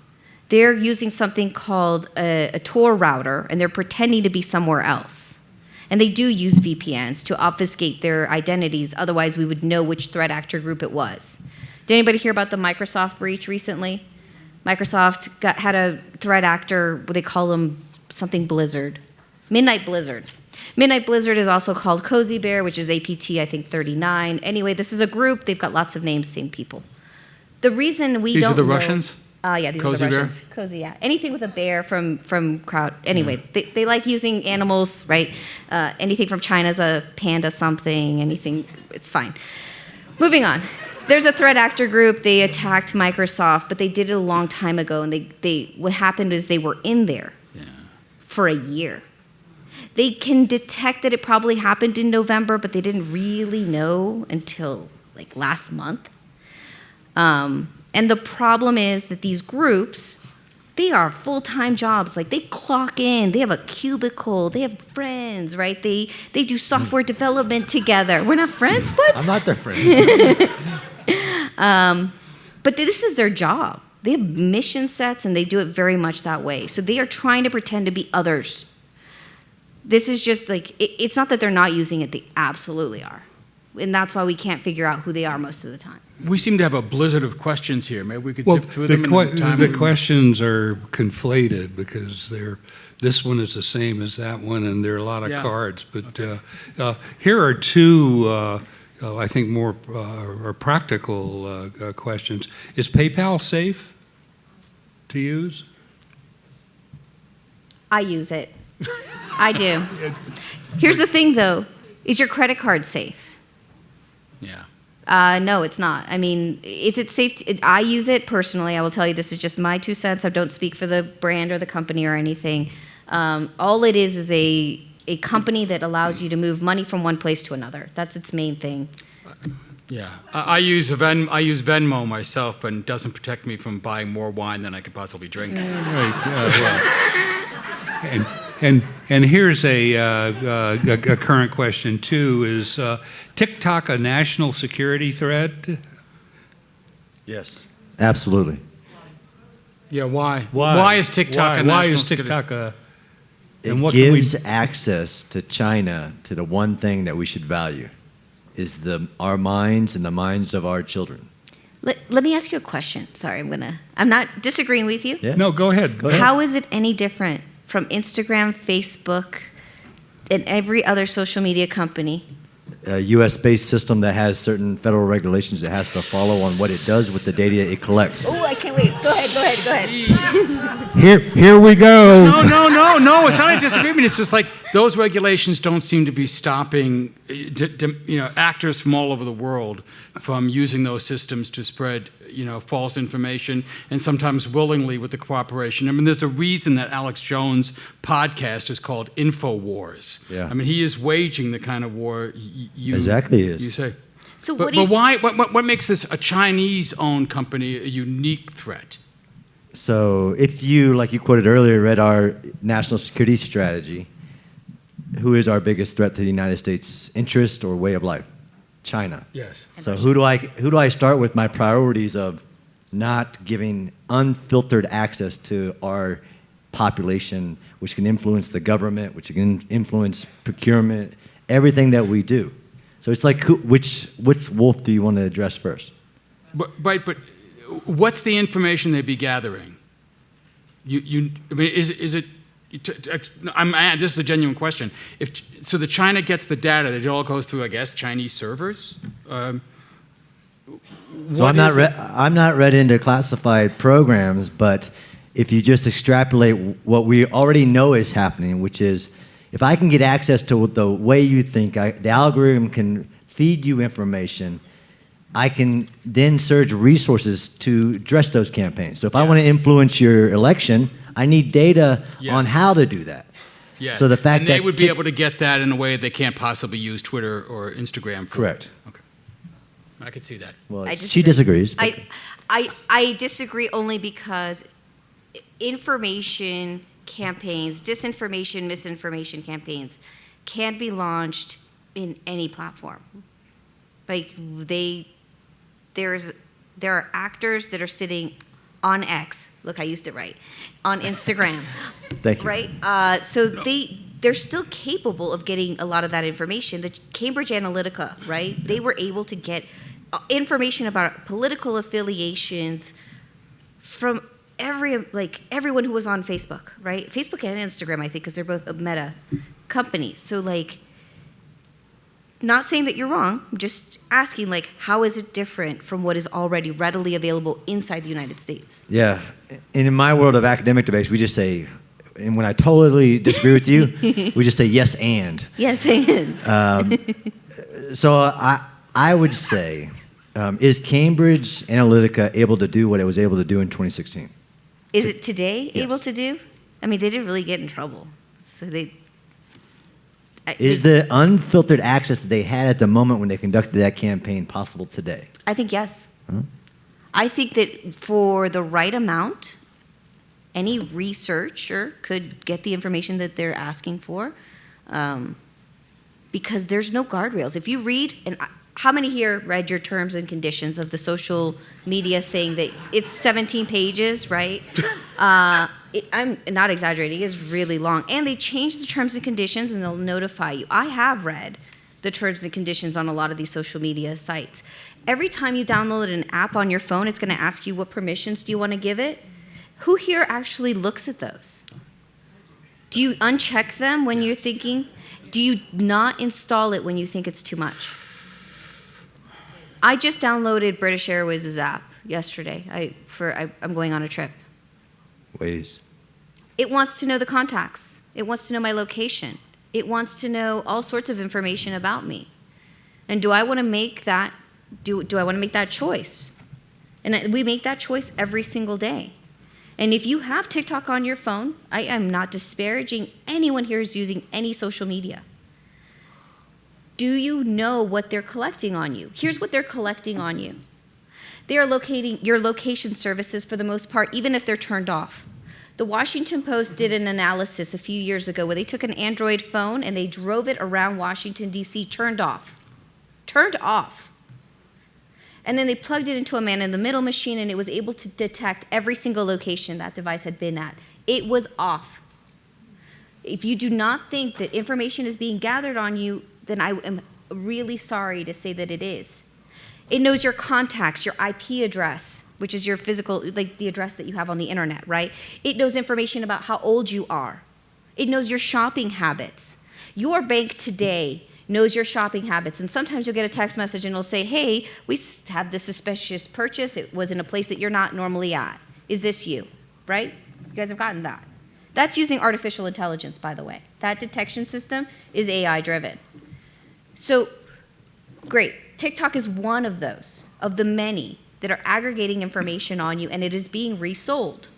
They're using something called a Tor router, and they're pretending to be somewhere else. And they do use VPNs to obfuscate their identities. Otherwise, we would know which threat actor group it was. Did anybody hear about the Microsoft breach recently? Microsoft had a threat actor, they call them something Blizzard. Midnight Blizzard. Midnight Blizzard is also called Cozy Bear, which is APT, I think, 39. Anyway, this is a group. They've got lots of names, same people. The reason we These don't are the know, Russians? Yeah, these Cozy are the Bear? Russians. Cozy, yeah. Anything with a bear from crowd. Anyway, they like using animals, right? Anything from China's a panda something, anything, it's fine. Moving on. There's a threat actor group. They attacked Microsoft, but they did it a long time ago. And what happened is they were in there for a year. They can detect that it probably happened in November, but they didn't really know until like last month. And the problem is that these groups, they are full-time jobs. Like they clock in, they have a cubicle, they have friends, right? They do software development together. We're not friends? What? I'm not their friend. But this is their job. They have mission sets and they do it very much that way. So they are trying to pretend to be others. This is just like, it's not that they're not using it, they absolutely are. And that's why we can't figure out who they are most of the time. We seem to have a blizzard of questions here. Maybe we could Well, zip through them in the time. the questions are conflated because this one is the same as that one, and there are a lot of Yeah. cards. But here are two, I think, more or practical questions. Is PayPal safe to use? I use it. I do. Here's the thing, though. Is your credit card safe? Yeah. No, it's not. I mean, is it safe? I use it personally. I will tell you, this is just my 2 cents. I don't speak for the brand or the company or anything. All it is a company that allows you to move money from one place to another. That's its main thing. Yeah. I use Venmo myself, but it doesn't protect me from buying more wine than I could possibly drink. Right. And here's a current question too: is TikTok a national security threat? Yes. Absolutely. Yeah, why? Why is TikTok a Why national is TikTok a? And It what can we- gives access to China to the one thing that we should value, is our minds and the minds of our children. Let me ask you a question. Sorry, I'm not disagreeing with you. Yeah. No, go ahead. Go ahead. How is it any different from Instagram, Facebook, and every other social media company? A U.S.-based system that has certain federal regulations it has to follow on what it does with the data it collects. Oh, I can't wait. Go ahead. Here we go. No. It's not a disagreement. It's just like those regulations don't seem to be stopping, actors from all over the world from using those systems to spread, false information, and sometimes willingly with the cooperation. I mean, there's a reason that Alex Jones' podcast is called InfoWars. Yeah. I mean, he is waging the kind of war you Exactly is. You say. So But, what do you? but why? What makes this a Chinese-owned company a unique threat? So if you, like you quoted earlier, read our national security strategy, who is our biggest threat to the United States' interest or way of life? China. Yes. So who do I start with my priorities of not giving unfiltered access to our population, which can influence the government, which can influence procurement, everything that we do. So it's like, which wolf do you want to address first? But what's the information they'd be gathering? I mean, is it? This is a genuine question. So the China gets the data, it all goes through, I guess, Chinese servers. So I'm not read into classified programs, but if you just extrapolate what we already know is happening, which is if I can get access to the way you think, the algorithm can feed you information, I can then surge resources to address those campaigns. So if I want to influence your election, I need data on how to do that. Yes. So the fact and they that would be able to get that in a way they can't possibly use Twitter or Instagram for. Correct. Okay. I could see that. Well, I she disagree. disagrees. but- I disagree only because information campaigns, disinformation, misinformation campaigns can be launched in any platform. Like there are actors that are sitting on X. Look, I used it right. On Instagram. Thank you. Right? So they're still capable of getting a lot of that information. The Cambridge Analytica, right? They were able to get information about political affiliations from everyone who was on Facebook, right? Facebook and Instagram, I think, because they're both Meta companies. So not saying that you're wrong, I'm just asking how is it different from what is already readily available inside the United States? Yeah. And in my world of academic debates, we just say, and when I totally disagree with you, we just say yes and. Yes, and. So I would say, is Cambridge Analytica able to do what it was able to do in 2016? Is it today Yes. able to do? I mean, they didn't really get in trouble. So Is the unfiltered access that they had at the moment when they conducted that campaign possible today? I think yes. Huh? I think that for the right amount, any researcher could get the information that they're asking for, because there's no guardrails. If you read, and how many here read your terms and conditions of the social media thing? That it's 17 pages, right? I'm not exaggerating, it is really long. And they change the terms and conditions and they'll notify you. I have read the terms and conditions on a lot of these social media sites. Every time you download an app on your phone, it's going to ask you what permissions do you want to give it. Who here actually looks at those? Do you uncheck them when you're thinking? Do you not install it when you think it's too much? I just downloaded British Airways' app yesterday. I'm going on a trip. Ways. It wants to know the contacts. It wants to know my location. It wants to know all sorts of information about me. And do I want to make that? Do I want to make that choice? And we make that choice every single day. And if you have TikTok on your phone, I am not disparaging anyone here who's using any social media. Do you know what they're collecting on you? Here's what they're collecting on you. They are locating your location services for the most part, even if they're turned off. The Washington Post did an analysis a few years ago where they took an Android phone and they drove it around Washington, D.C., turned off. Turned off. And then they plugged it into a man-in-the-middle machine, and it was able to detect every single location that device had been at. It was off. If you do not think that information is being gathered on you, then I am really sorry to say that it is. It knows your contacts, your IP address, which is your physical, like the address that you have on the internet, right? It knows information about how old you are. It knows your shopping habits. Your bank today knows your shopping habits. And sometimes you'll get a text message and it'll say, hey, we had this suspicious purchase. It was in a place that you're not normally at. Is this you? Right? You guys have gotten that. That's using artificial intelligence, by the way. That detection system is AI driven. So, great. TikTok is one of those, of the many that are aggregating information on you, and it is being resold.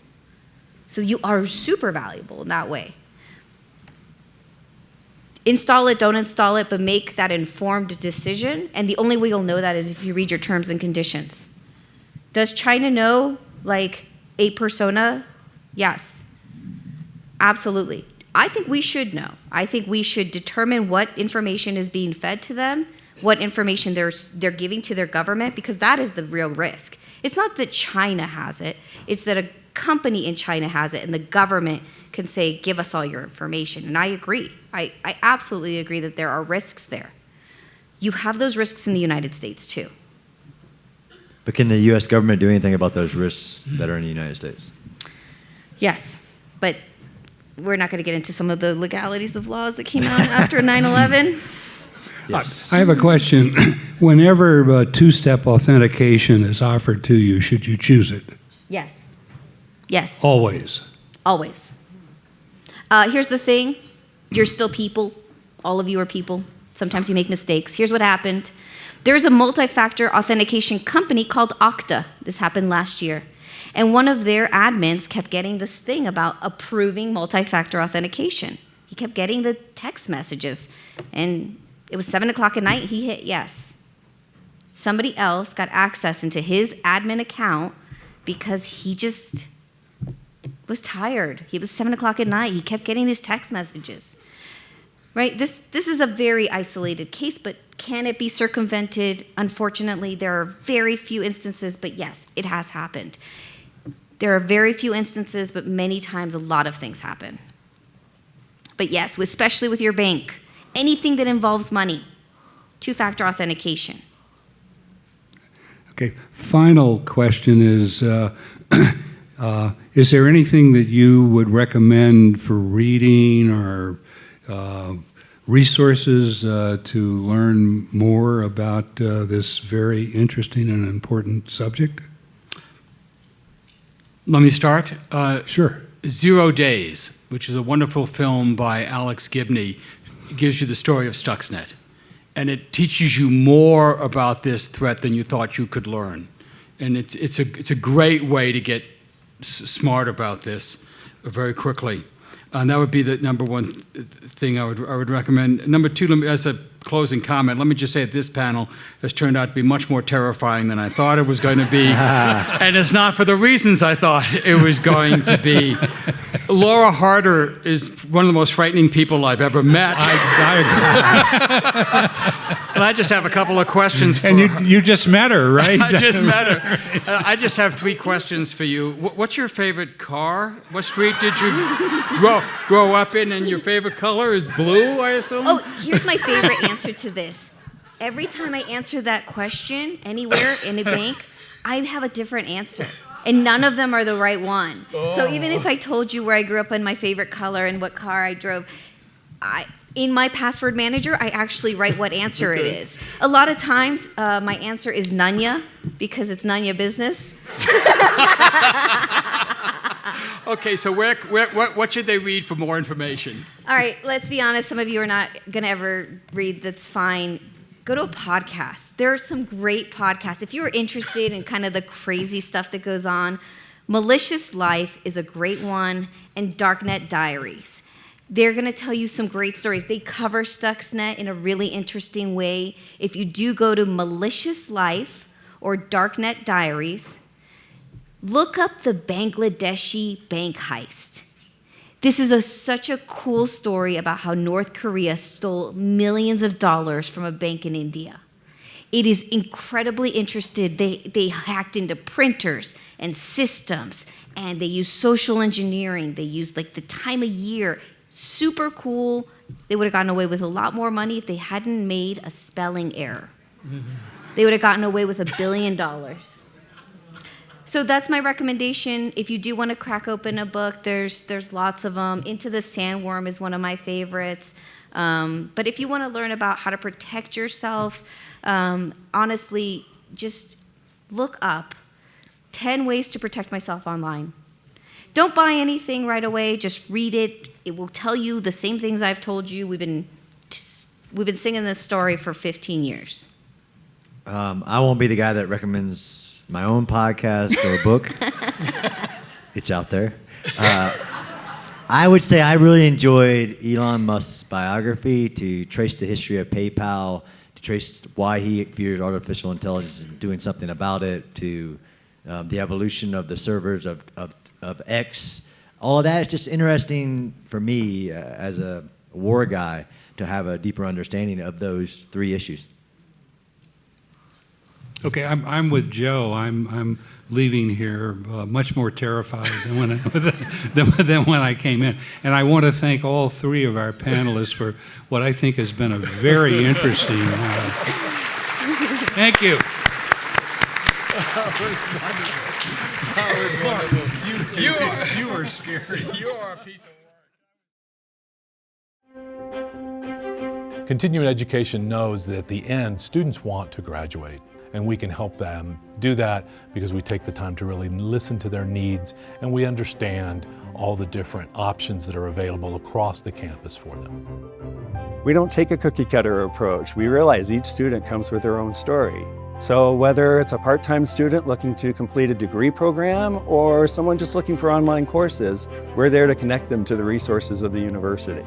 So you are super valuable in that way. Install it, don't install it, but make that informed decision. And the only way you'll know that is if you read your terms and conditions. Does China know, like, a persona? Yes. Absolutely. I think we should know. I think we should determine what information is being fed to them, what information they're giving to their government, because that is the real risk. It's not that China has it. It's that a company in China has it, and the government can say, give us all your information. And I agree. I absolutely agree that there are risks there. You have those risks in the United States, too. But can the U.S. government do anything about those risks that are in the United States? Yes, but we're not going to get into some of the legalities of laws that came out after 9/11. Yes. I have a question. Whenever two-step authentication is offered to you, should you choose it? Yes. Yes. Always. Always. Here's the thing. You're still people. All of you are people. Sometimes you make mistakes. Here's what happened. There's a multi-factor authentication company called Okta. This happened last year. And one of their admins kept getting this thing about approving multi-factor authentication. He kept getting the text messages. And it was 7 o'clock at night. He hit yes. Somebody else got access into his admin account because he just was tired. It was 7 o'clock at night. He kept getting these text messages. Right? This is a very isolated case, but can it be circumvented? Unfortunately, there are very few instances, but yes, it has happened. There are very few instances, but many times a lot of things happen. But yes, especially with your bank, anything that involves money, two-factor authentication. Okay. Final question is there anything that you would recommend for reading or resources to learn more about this very interesting and important subject? Let me start. Sure. 0 Days, which is a wonderful film by Alex Gibney, gives you the story of Stuxnet. And it teaches you more about this threat than you thought you could learn. And it's a great way to get smart about this very quickly. And that would be the number one thing I would recommend. Number two, as a closing comment, let me just say that this panel has turned out to be much more terrifying than I thought it was going to be. And it's not for the reasons I thought it was going to be. Laura Harder is one of the most frightening people I've ever met. And I just have a couple of questions for her. And you just met her, right? I just met her. I just have 3 questions for you. What's your favorite car? What street did you grow up in, and your favorite color is blue, I assume? Oh, here's my favorite answer to this. Every time I answer that question anywhere in a bank, I have a different answer. And none of them are the right one. So even if I told you where I grew up and my favorite color and what car I drove, in my password manager, I actually write what answer it is. A lot of times, my answer is Nunya, because it's Nunya business. Okay, so what should they read for more information? All right, let's be honest. Some of you are not going to ever read. That's fine. Go to a podcast. There are some great podcasts. If you're interested in kind of the crazy stuff that goes on, Malicious Life is a great one, and Darknet Diaries. They're going to tell you some great stories. They cover Stuxnet in a really interesting way. If you do go to Malicious Life or Darknet Diaries, look up the Bangladeshi bank heist. This is such a cool story about how North Korea stole millions of dollars from a bank in India. It is incredibly interesting. They hacked into printers and systems, and they used social engineering. They used like the time of year. Super cool. They would have gotten away with a lot more money if they hadn't made a spelling error. They would have gotten away with $1 billion. So that's my recommendation. If you do want to crack open a book, there's lots of them. Into the Sandworm is one of my favorites. But if you want to learn about how to protect yourself, honestly, just look up 10 ways to protect myself online. Don't buy anything right away. Just read it. It will tell you the same things I've told you. We've been singing this story for 15 years. I won't be the guy that recommends my own podcast or book. It's out there. I would say I really enjoyed Elon Musk's biography, to trace the history of PayPal, to trace why he fears artificial intelligence and doing something about it, to the evolution of the servers of X. All of that is just interesting for me as a war guy to have a deeper understanding of those 3 issues. Okay, I'm with Joe. I'm leaving here much more terrified than when I came in. And I want to thank all 3 of our panelists for what I think has been a very interesting. Thank you. You are scary. You are a piece of work. Continuing education knows that at the end, students want to graduate, and we can help them do that because we take the time to really listen to their needs, and we understand all the different options that are available across the campus for them. We don't take a cookie cutter approach. We realize each student comes with their own story. So whether it's a part-time student looking to complete a degree program or someone just looking for online courses, we're there to connect them to the resources of the university.